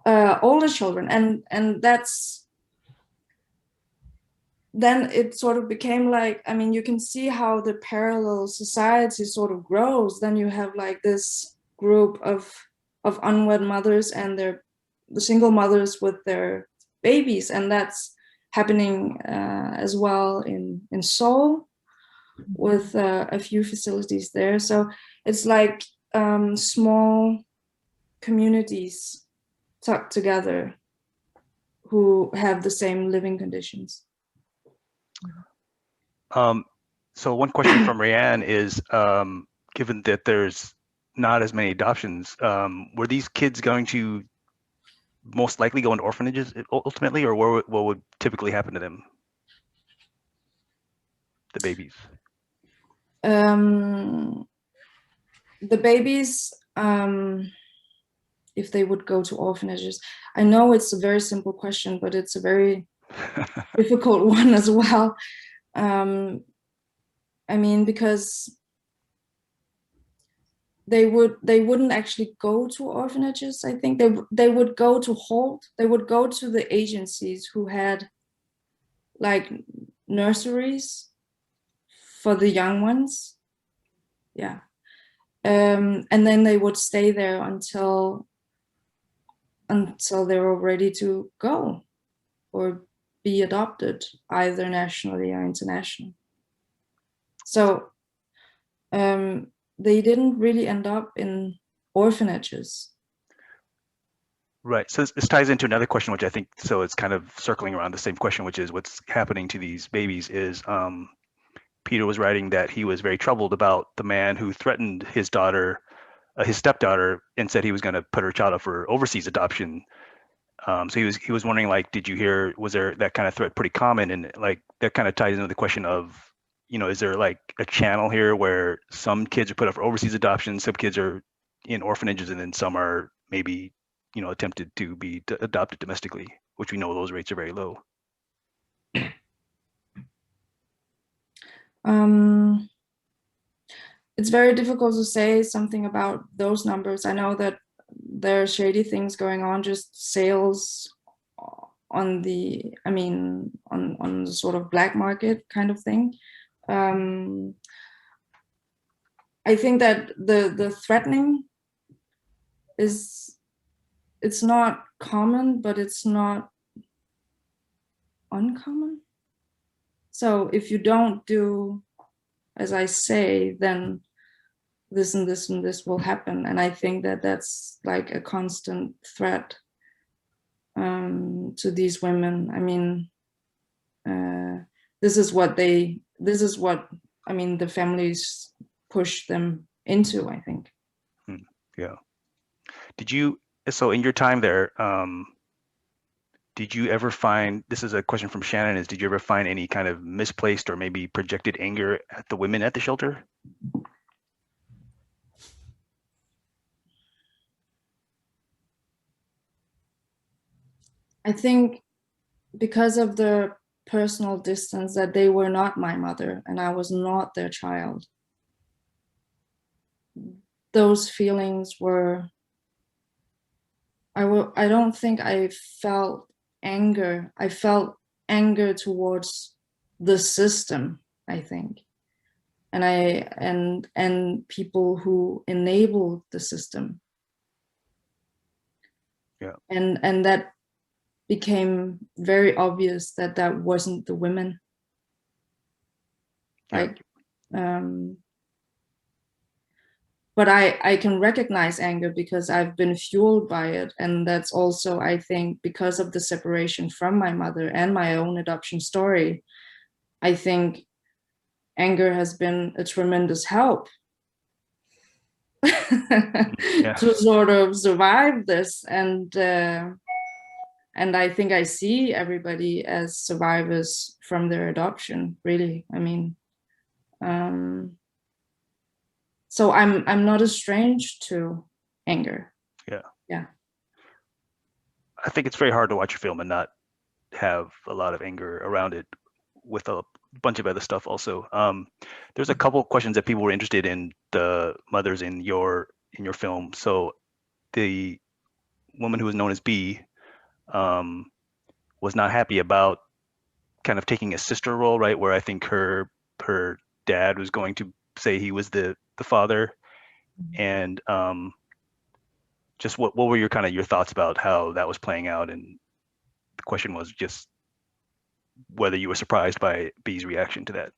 older children, and that's, then it sort of became like, I mean, you can see how the parallel society sort of grows. Then you have like this group of unwed mothers and the single mothers with their babies, and that's happening as well in Seoul with a few facilities there. So it's like small communities tucked together who have the same living conditions. So one question from Rayanne is, given that there's not as many adoptions, were these kids going to most likely go into orphanages ultimately, or what would typically happen to them, the babies? The babies, if they would go to orphanages, I know it's a very simple question, but it's a very difficult one as well. I mean, because they wouldn't actually go to orphanages. I think they would go to HALT. They would go to the agencies who had like nurseries for the young ones. Yeah. And then they would stay there until they were ready to go or be adopted, either nationally or internationally. So they didn't really end up in orphanages. Right. So this ties into another question, which I think, so it's kind of circling around the same question, which is what's happening to these babies is, Peter was writing that he was very troubled about the man who threatened his daughter, his stepdaughter, and said he was going to put her child up for overseas adoption. So he was wondering, like, did you hear, was there that kind of threat pretty common? And like that kind of ties into the question of, you know, is there like a channel here where some kids are put up for overseas adoption, some kids are in orphanages, and then some are maybe, you know, attempted to be adopted domestically, which we know those rates are very low. It's very difficult to say something about those numbers. I know that there are shady things going on, just sales on the, I mean, on the sort of black market kind of thing. I think that the threatening is, it's not common, but it's not uncommon. So if you don't do as I say, then this and this and this will happen. And I think that that's like a constant threat to these women. I mean, this is what I mean, the families push them into, I think. Yeah. Did you, so in your time there, did you ever find, this is a question from Shannon, is did you ever find any kind of misplaced or maybe projected anger at the women at the shelter? I think because of the personal distance, that they were not my mother and I was not their child. Those feelings were, I don't think I felt anger. I felt anger towards the system, I think. And people who enabled the system. Yeah. And that became very obvious that that wasn't the women. Like, but I can recognize anger because I've been fueled by it. And that's also, I think, because of the separation from my mother and my own adoption story, I think anger has been a tremendous help to sort of survive this. And I think I see everybody as survivors from their adoption, really. I mean, so I'm not estranged to anger. Yeah. I think it's very hard to watch a film and not have a lot of anger around it, with a bunch of other stuff also. There's a couple of questions that people were interested in the mothers in your film. So the woman who was known as B was not happy about kind of taking a sister role, right? Where I think her dad was going to say he was the father. And just what were your thoughts about how that was playing out? And the question was just whether you were surprised by B's reaction to that.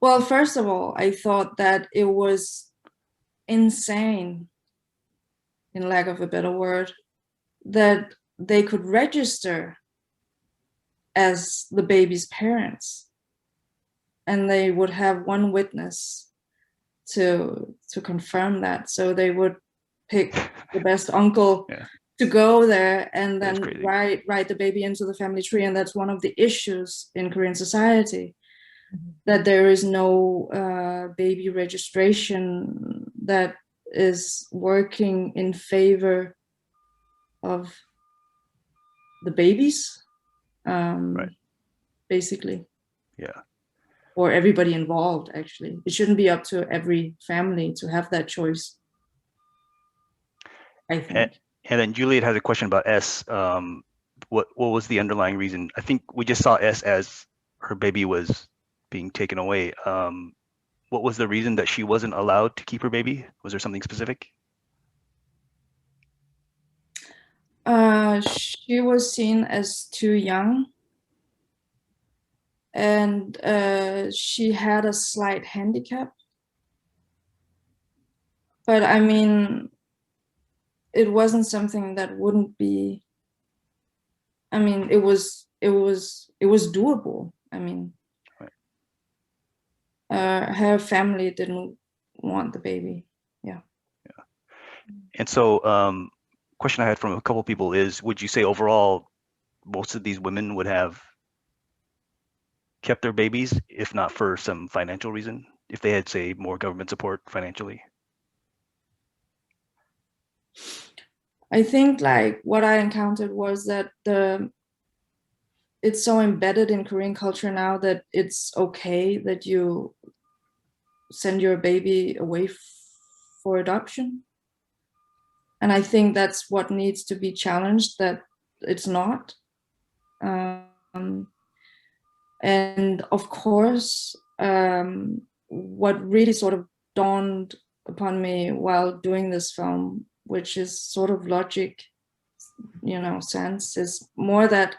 Well, first of all, I thought that it was insane, in lack of a better word, that they could register as the baby's parents and they would have one witness to confirm that. So they would pick the best uncle to go there and then write the baby into the family tree. And that's one of the issues in Korean society, that there is no baby registration that is working in favor of the babies, basically. Yeah. Or everybody involved, actually. It shouldn't be up to every family to have that choice, I think. And then Juliet has a question about S. What was the underlying reason? I think we just saw S as her baby was being taken away. What was the reason that she wasn't allowed to keep her baby? Was there something specific? She was seen as too young, and she had a slight handicap. But I mean, it wasn't something that wouldn't be. I mean, it was doable. I mean, her family didn't want the baby. Yeah. And so, question I had from a couple of people is: would you say overall, most of these women would have kept their babies if not for some financial reason, if they had, say, more government support financially? I think like what I encountered was that it's so embedded in Korean culture now that it's okay that you send your baby away for adoption. And I think that's what needs to be challenged, that it's not. And of course, what really sort of dawned upon me while doing this film, which is sort of logic, sense, is more that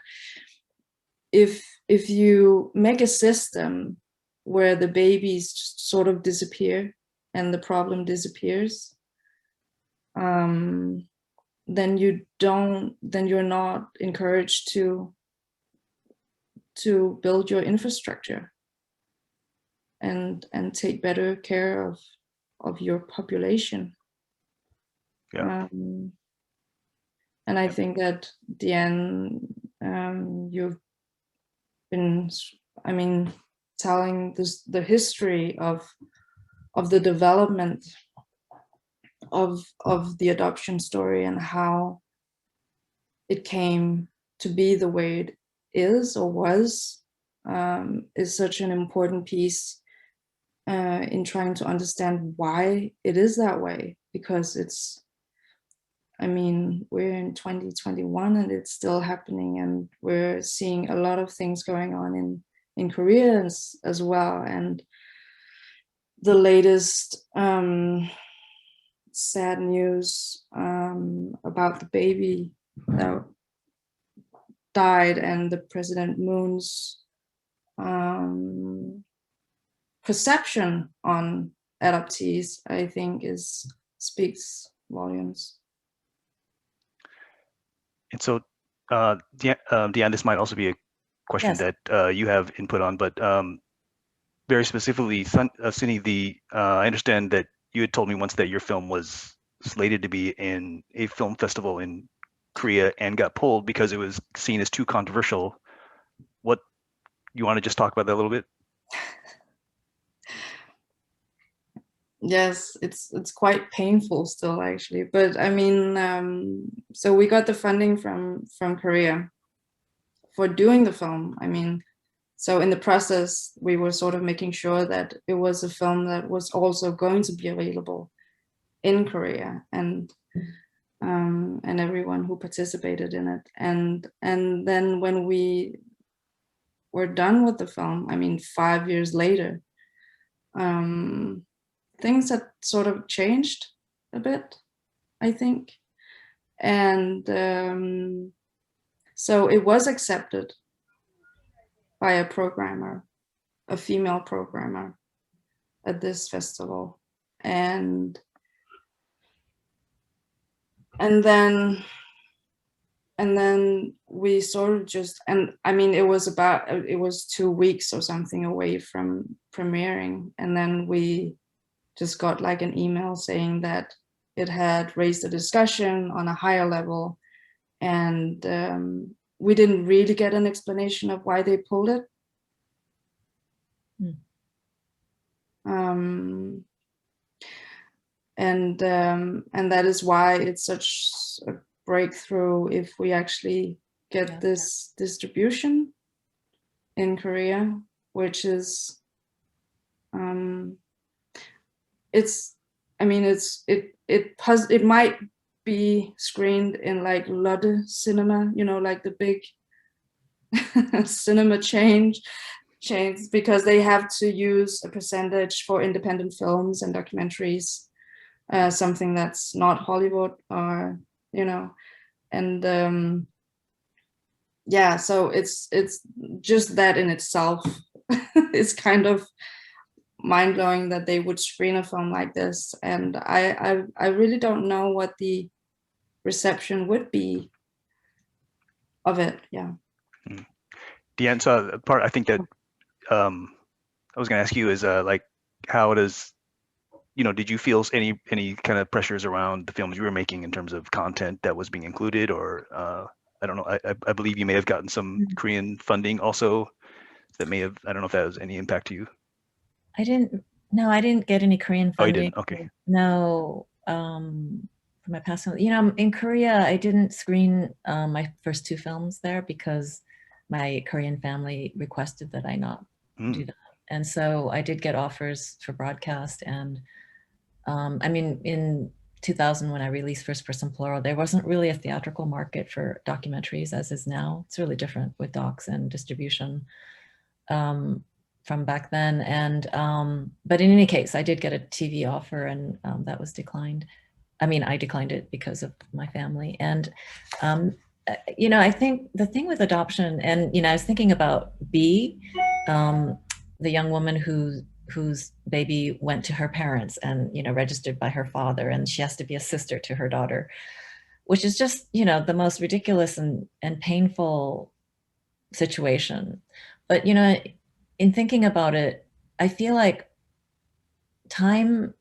if you make a system where the babies just sort of disappear and the problem disappears, then you're not encouraged to build your infrastructure and take better care of your population. And I think that Deann, you've been, telling the history of the development of the adoption story and how it came to be the way is or was is such an important piece in trying to understand why it is that way, because it's, I mean, we're in 2021 and it's still happening, and we're seeing a lot of things going on in Korea as well. And the latest sad news about the baby that died, and the President Moon's perception on adoptees, I think, speaks volumes. And so, Deann, this might also be a question Yes. that you have input on, but very specifically, Suny, I understand that you had told me once that your film was slated to be in a film festival in Korea and got pulled because it was seen as too controversial. What, you want to just talk about that a little bit? Yes, it's quite painful still, actually. But I mean, so we got the funding from Korea for doing the film. I mean, so in the process, we were sort of making sure that it was a film that was also going to be available in Korea, and everyone who participated in it. And then when we were done with the film, I mean, 5 years later, things had sort of changed a bit, I think. And so it was accepted by a programmer, a female programmer at this festival. And then we sort of just, and I mean, it was 2 weeks or something away from premiering. And then we just got like an email saying that it had raised a discussion on a higher level, and we didn't really get an explanation of why they pulled it. And that is why it's such a breakthrough if we actually get this distribution in Korea, which is it might be screened in like Lotte Cinema, you know, like the big cinema chains, because they have to use a percentage for independent films and documentaries, something that's not Hollywood, or, you know. And yeah, so it's just that in itself is kind of mind-blowing that they would screen a film like this. And I really don't know what the reception would be of it. Yeah. Deann, so the part I think that I was going to ask you is like, how does, you know, did you feel any kind of pressures around the films you were making in terms of content that was being included, or I don't know, I believe you may have gotten some Korean funding also that may have, I don't know if that has any impact to you. I didn't get any Korean funding. Oh, you didn't? Okay. No, for my past film. You know, in Korea, I didn't screen my first 2 films there because my Korean family requested that I not do that. And so I did get offers for broadcast. And I mean, in 2000, when I released First Person Plural, there wasn't really a theatrical market for documentaries as is now. It's really different with docs and distribution. From back then. And but in any case, I did get a TV offer, and that was declined. I mean, I declined it because of my family. And you know, I think the thing with adoption, and you know, I was thinking about B, the young woman whose baby went to her parents and, you know, registered by her father, and she has to be a sister to her daughter, which is just, you know, the most ridiculous and painful situation. But, you know, in thinking about it, I feel like time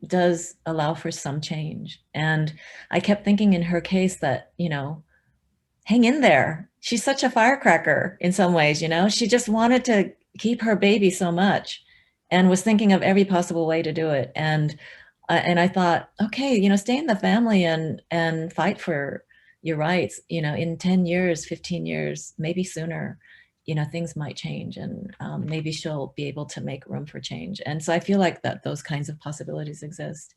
does allow for some change. And I kept thinking in her case that, you know, hang in there. She's such a firecracker in some ways, you know, she just wanted to keep her baby so much and was thinking of every possible way to do it. And I thought, okay, you know, stay in the family and fight for you're right, you know, in 10 years, 15 years, maybe sooner, you know, things might change, and maybe she'll be able to make room for change. And so I feel like that those kinds of possibilities exist.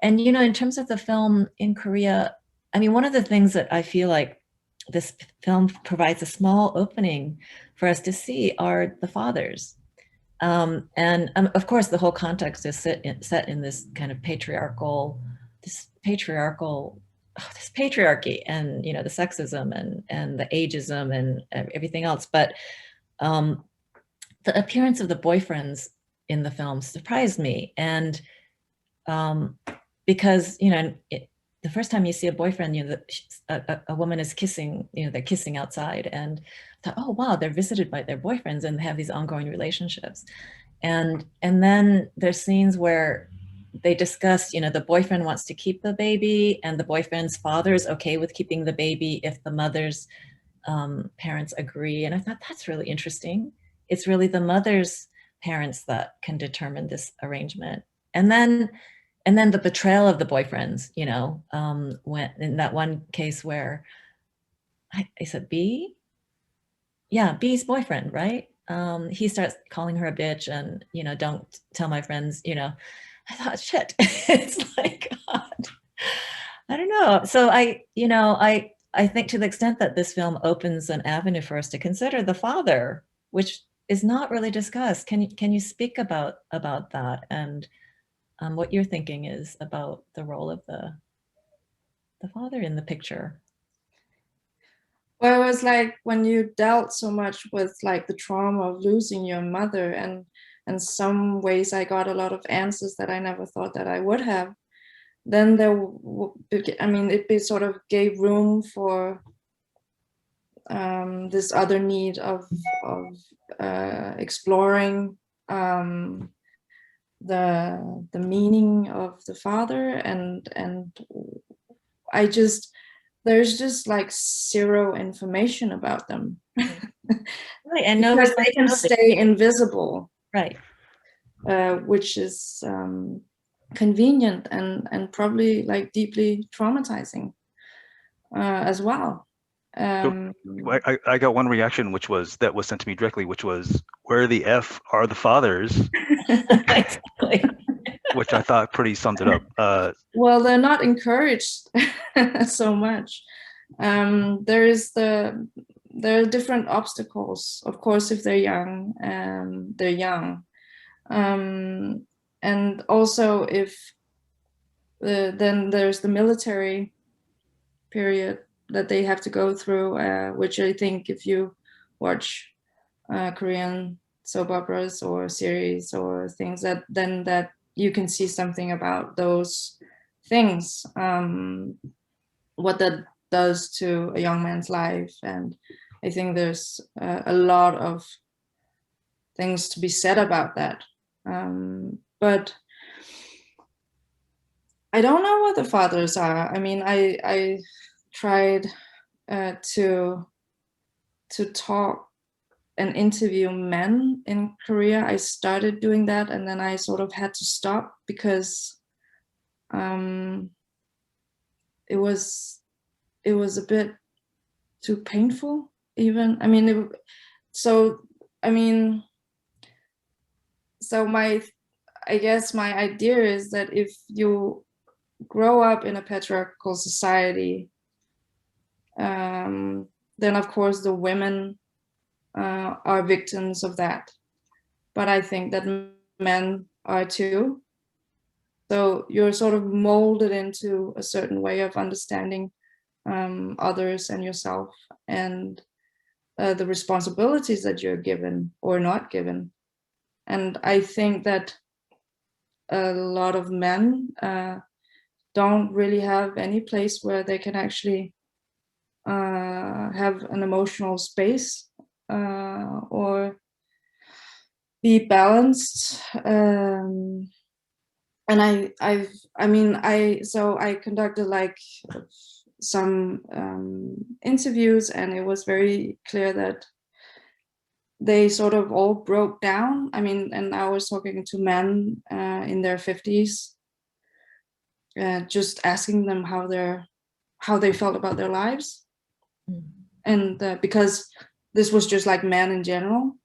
And, you know, in terms of the film in Korea, I mean, one of the things that I feel like this film provides a small opening for us to see are the fathers. And of course, the whole context is set in this kind of this patriarchy, and, you know, the sexism and the ageism and everything else. But the appearance of the boyfriends in the film surprised me, and because, you know, the first time you see a boyfriend, you know, a woman is kissing, you know, they're kissing outside, and I thought, oh wow, they're visited by their boyfriends and have these ongoing relationships. And then there's scenes where they discuss, you know, the boyfriend wants to keep the baby, and the boyfriend's father is okay with keeping the baby if the mother's parents agree. And I thought, that's really interesting. It's really the mother's parents that can determine this arrangement. And then the betrayal of the boyfriends, you know, when in that one case where I said B, yeah, B's boyfriend, right? He starts calling her a bitch, and, you know, don't tell my friends, you know. I thought, shit, it's like, God, I don't know. So you know, I think to the extent that this film opens an avenue for us to consider the father, which is not really discussed. Can you speak about that, and what your thinking is about the role of the father in the picture? Well, it was like when you dealt so much with like the trauma of losing your mother, and in some ways I got a lot of answers that I never thought that I would have. Then I mean, it sort of gave room for this other need of exploring the meaning of the father, and I just, there's just like zero information about them. Right, and no, because they can stay invisible, right, which is convenient and probably like deeply traumatizing as well. I got one reaction, which was, that was sent to me directly, which was, where the F are the fathers? exactly. Which I thought pretty sums it up. Well, they're not encouraged so much. There are different obstacles, of course. If they're young, they're young, and also if then there's the military period that they have to go through, which I think if you watch Korean soap operas or series or things, that you can see something about those things, what that does to a young man's life. And I think there's a lot of things to be said about that. But I don't know what the fathers are. I mean, I tried to talk and interview men in Korea. I started doing that, and then I sort of had to stop because it was a bit too painful, even. I mean, I guess my idea is that if you grow up in a patriarchal society, then of course the women are victims of that. But I think that men are too. So you're sort of molded into a certain way of understanding others and yourself, and the responsibilities that you're given or not given. And I think that a lot of men don't really have any place where they can actually have an emotional space or be balanced. And I conducted like some interviews, and it was very clear that they sort of all broke down. I mean, and I was talking to men in their 50s, just asking them how how they felt about their lives. Mm. And because this was just like men in general.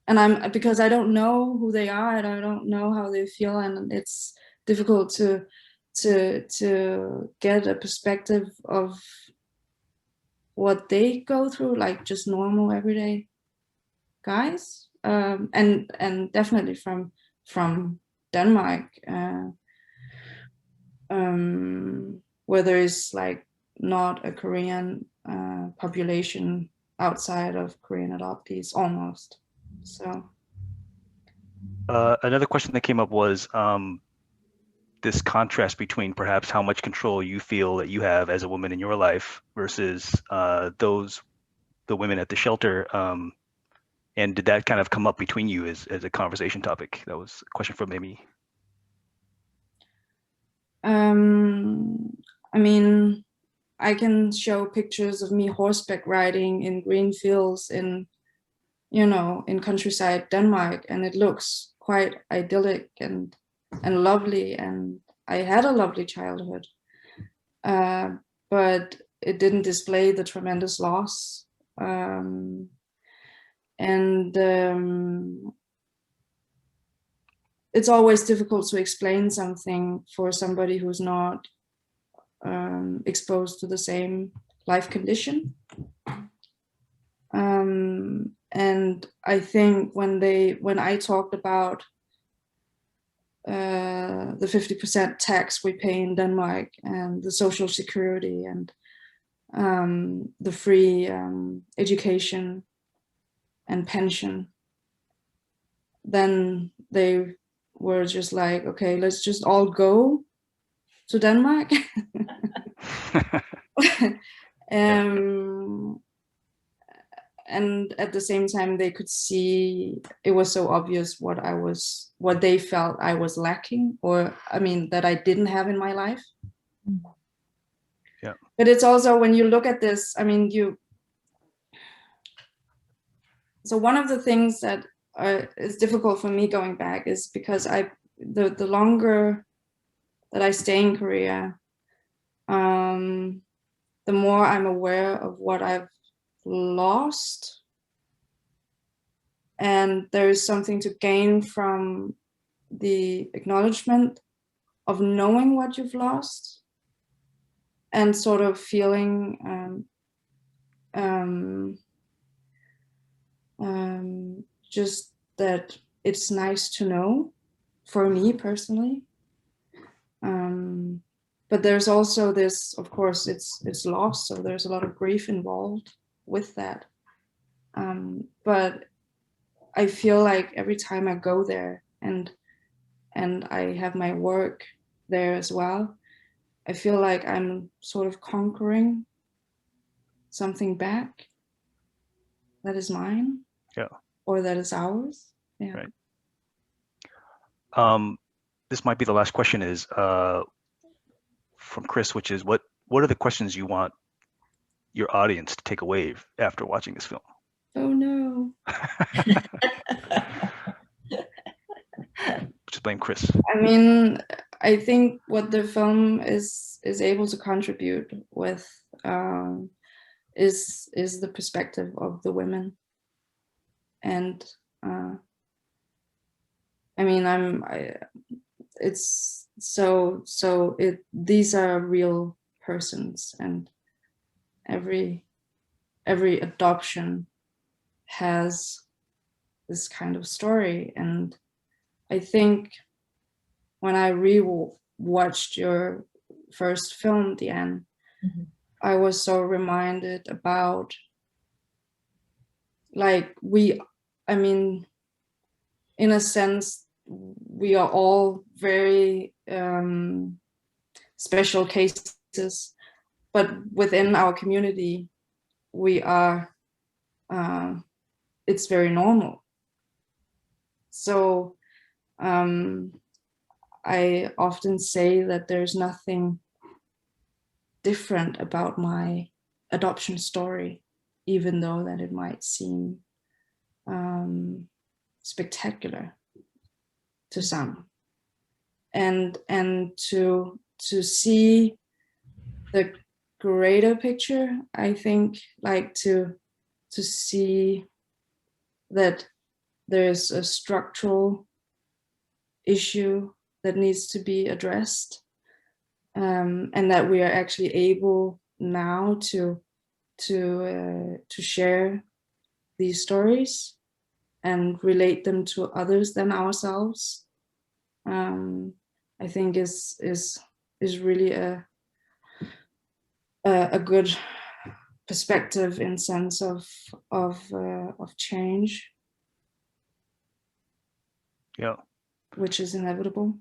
And because I don't know who they are and I don't know how they feel, and it's difficult to get a perspective of what they go through, like just normal everyday guys, and definitely from Denmark, where there is like not a Korean population outside of Korean adoptees almost. So Another question that came up was this contrast between perhaps how much control you feel that you have as a woman in your life versus the women at the shelter. And did that kind of come up between you as a conversation topic? That was a question from Amy. I mean, I can show pictures of me horseback riding in green fields in, in countryside Denmark, and it looks quite idyllic and lovely, and I had a lovely childhood, but it didn't display the tremendous loss, and it's always difficult to explain something for somebody who's not exposed to the same life condition. And I think when I talked about the 50% tax we pay in Denmark and the social security and the free education and pension, then they were just like, okay, let's just all go to Denmark. And at the same time, they could see it was so obvious what they felt I was lacking, or I mean, that I didn't have in my life. Yeah. But it's also, when you look at this, I mean, so one of the things that is difficult for me going back is because the longer that I stay in Korea, the more I'm aware of what I've lost, and there is something to gain from the acknowledgement of knowing what you've lost and sort of feeling just that it's nice to know, for me personally. But there's also this, of course, it's lost, so there's a lot of grief involved with that. But I feel like every time I go there and I have my work there as well, I feel like I'm sort of conquering something back that is mine, Yeah, or that is ours. Yeah. Right. This might be the last question, is from Chris, which is what are the questions you want your audience to take away after watching this film? Oh no. Just blame Chris. I mean, I think what the film is able to contribute with is the perspective of the women, and I mean, it's so these are real persons, and every adoption has this kind of story. And I think when I re-watched your first film, Deann, I was so reminded about, like, I mean, in a sense, we are all very special cases, but within our community, we are, it's very normal. So I often say that there's nothing different about my adoption story, even though that it might seem spectacular to some, and to see the greater picture. I think, like to see that there's a structural issue that needs to be addressed, and that we are actually able now to share these stories and relate them to others than ourselves. I think is really a good perspective in sense of change. Yeah. Which is inevitable.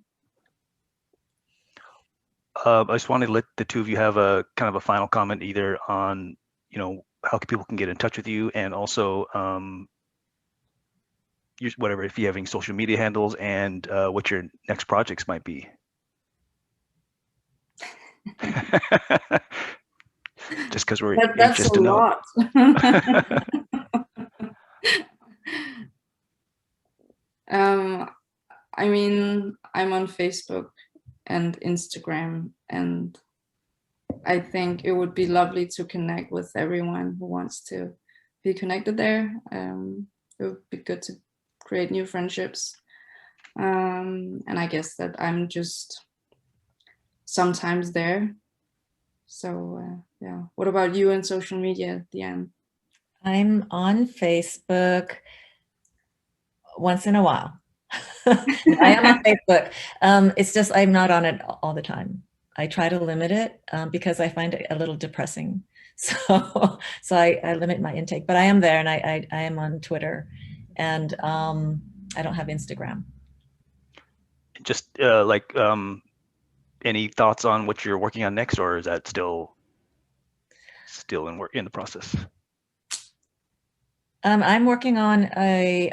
I just wanted to let the two of you have a kind of a final comment, either on, you know, how people can get in touch with you, and also whatever, if you have any social media handles, and what your next projects might be. Just because we're anxious to know. I mean, I'm on Facebook and Instagram, and I think it would be lovely to connect with everyone who wants to be connected there. It would be good to create new friendships. And I guess that I'm just sometimes there. So yeah. What about you and social media, Deann? I'm on Facebook once in a while. I am on Facebook. It's just I'm not on it all the time. I try to limit it because I find it a little depressing. So I limit my intake, but I am there, and I am on Twitter, and I don't have Instagram. Just any thoughts on what you're working on next, or is that still in the process? I'm working on a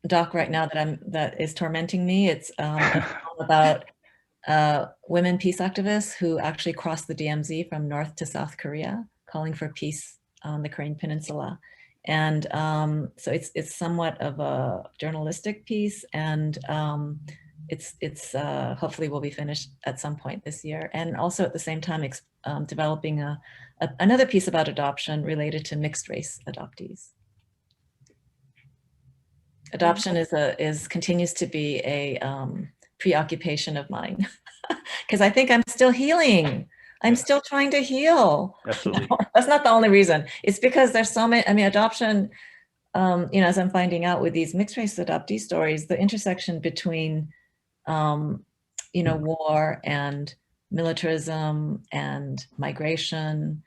doc right now that is tormenting me. It's a film about women peace activists who actually crossed the DMZ from North to South Korea, calling for peace on the Korean Peninsula. And so it's somewhat of a journalistic piece, and it's hopefully will be finished at some point this year. And also at the same time, developing another piece about adoption related to mixed race adoptees. Adoption continues to be a preoccupation of mine because I think I'm still healing. I'm still trying to heal. Absolutely. No, that's not the only reason. It's because there's so many, I mean, adoption, you know, as I'm finding out with these mixed race adoptee stories, the intersection between, you know, war and militarism and migration,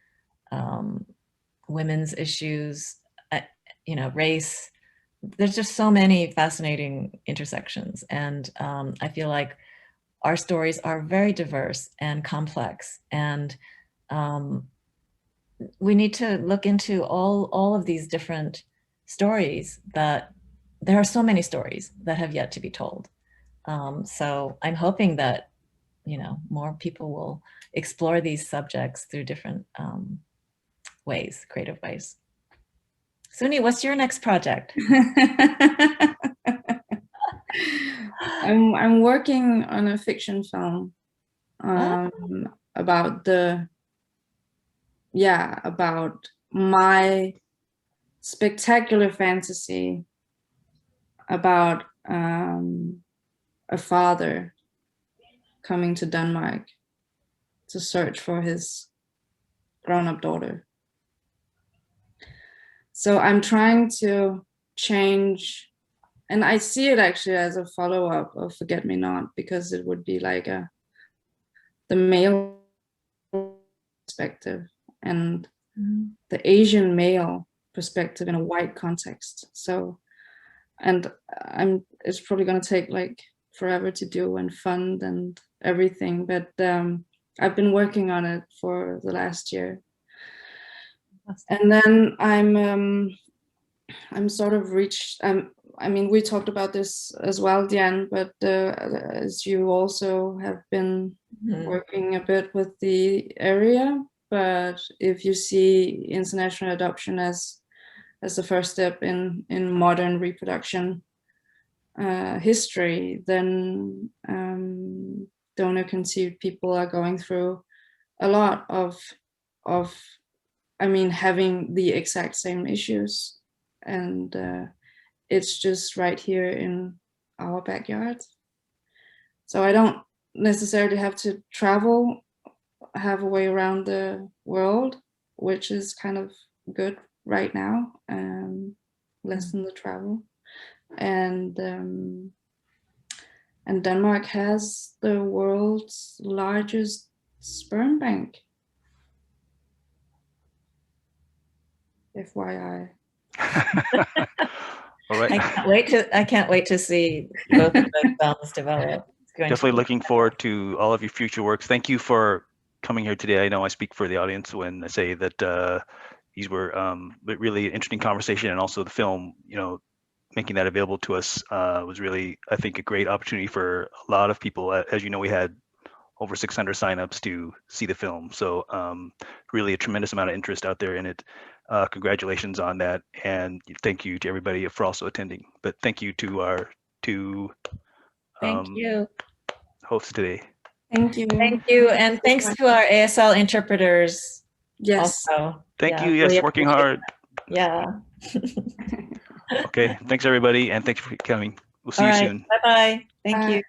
women's issues, you know, race. There's just so many fascinating intersections. And I feel like our stories are very diverse and complex. And we need to look into all of these different stories that there are so many stories that have yet to be told. So I'm hoping that, you know, more people will explore these subjects through different ways, creative ways. Suny, what's your next project? I'm working on a fiction film about about my spectacular fantasy about a father coming to Denmark to search for his grown-up daughter. So I'm trying to change, and I see it actually as a follow-up of Forget Me Not, because it would be like the male perspective and the Asian male perspective in a white context. So, and it's probably going to take like forever to do and fund and everything, but I've been working on it for the last year. And then I'm sort of reached, I mean, we talked about this as well, Deann, but as you also have been working a bit with the area, but if you see international adoption as the first step in modern reproduction history, then donor conceived people are going through a lot of I mean, having the exact same issues, and it's just right here in our backyard. So I don't necessarily have to travel have a way around the world, which is kind of good right now, lessen the travel. And Denmark has the world's largest sperm bank. FYI. All right. I can't wait to see both of those films develop. Definitely looking forward to all of your future works. Thank you for coming here today. I know I speak for the audience when I say that these were really interesting conversation, and also the film, you know, making that available to us was really, I think, a great opportunity for a lot of people. As you know, we had over 600 signups to see the film, so really a tremendous amount of interest out there in it. Congratulations on that, and thank you to everybody for also attending. But thank you to our two thank you hosts today. Thank you. Thank you, and thanks to our ASL interpreters. Yes. Also. Thank you. Yes, working hard. Yeah. Okay. Thanks everybody, and thanks for coming. We'll see you soon. Bye bye. Thank you.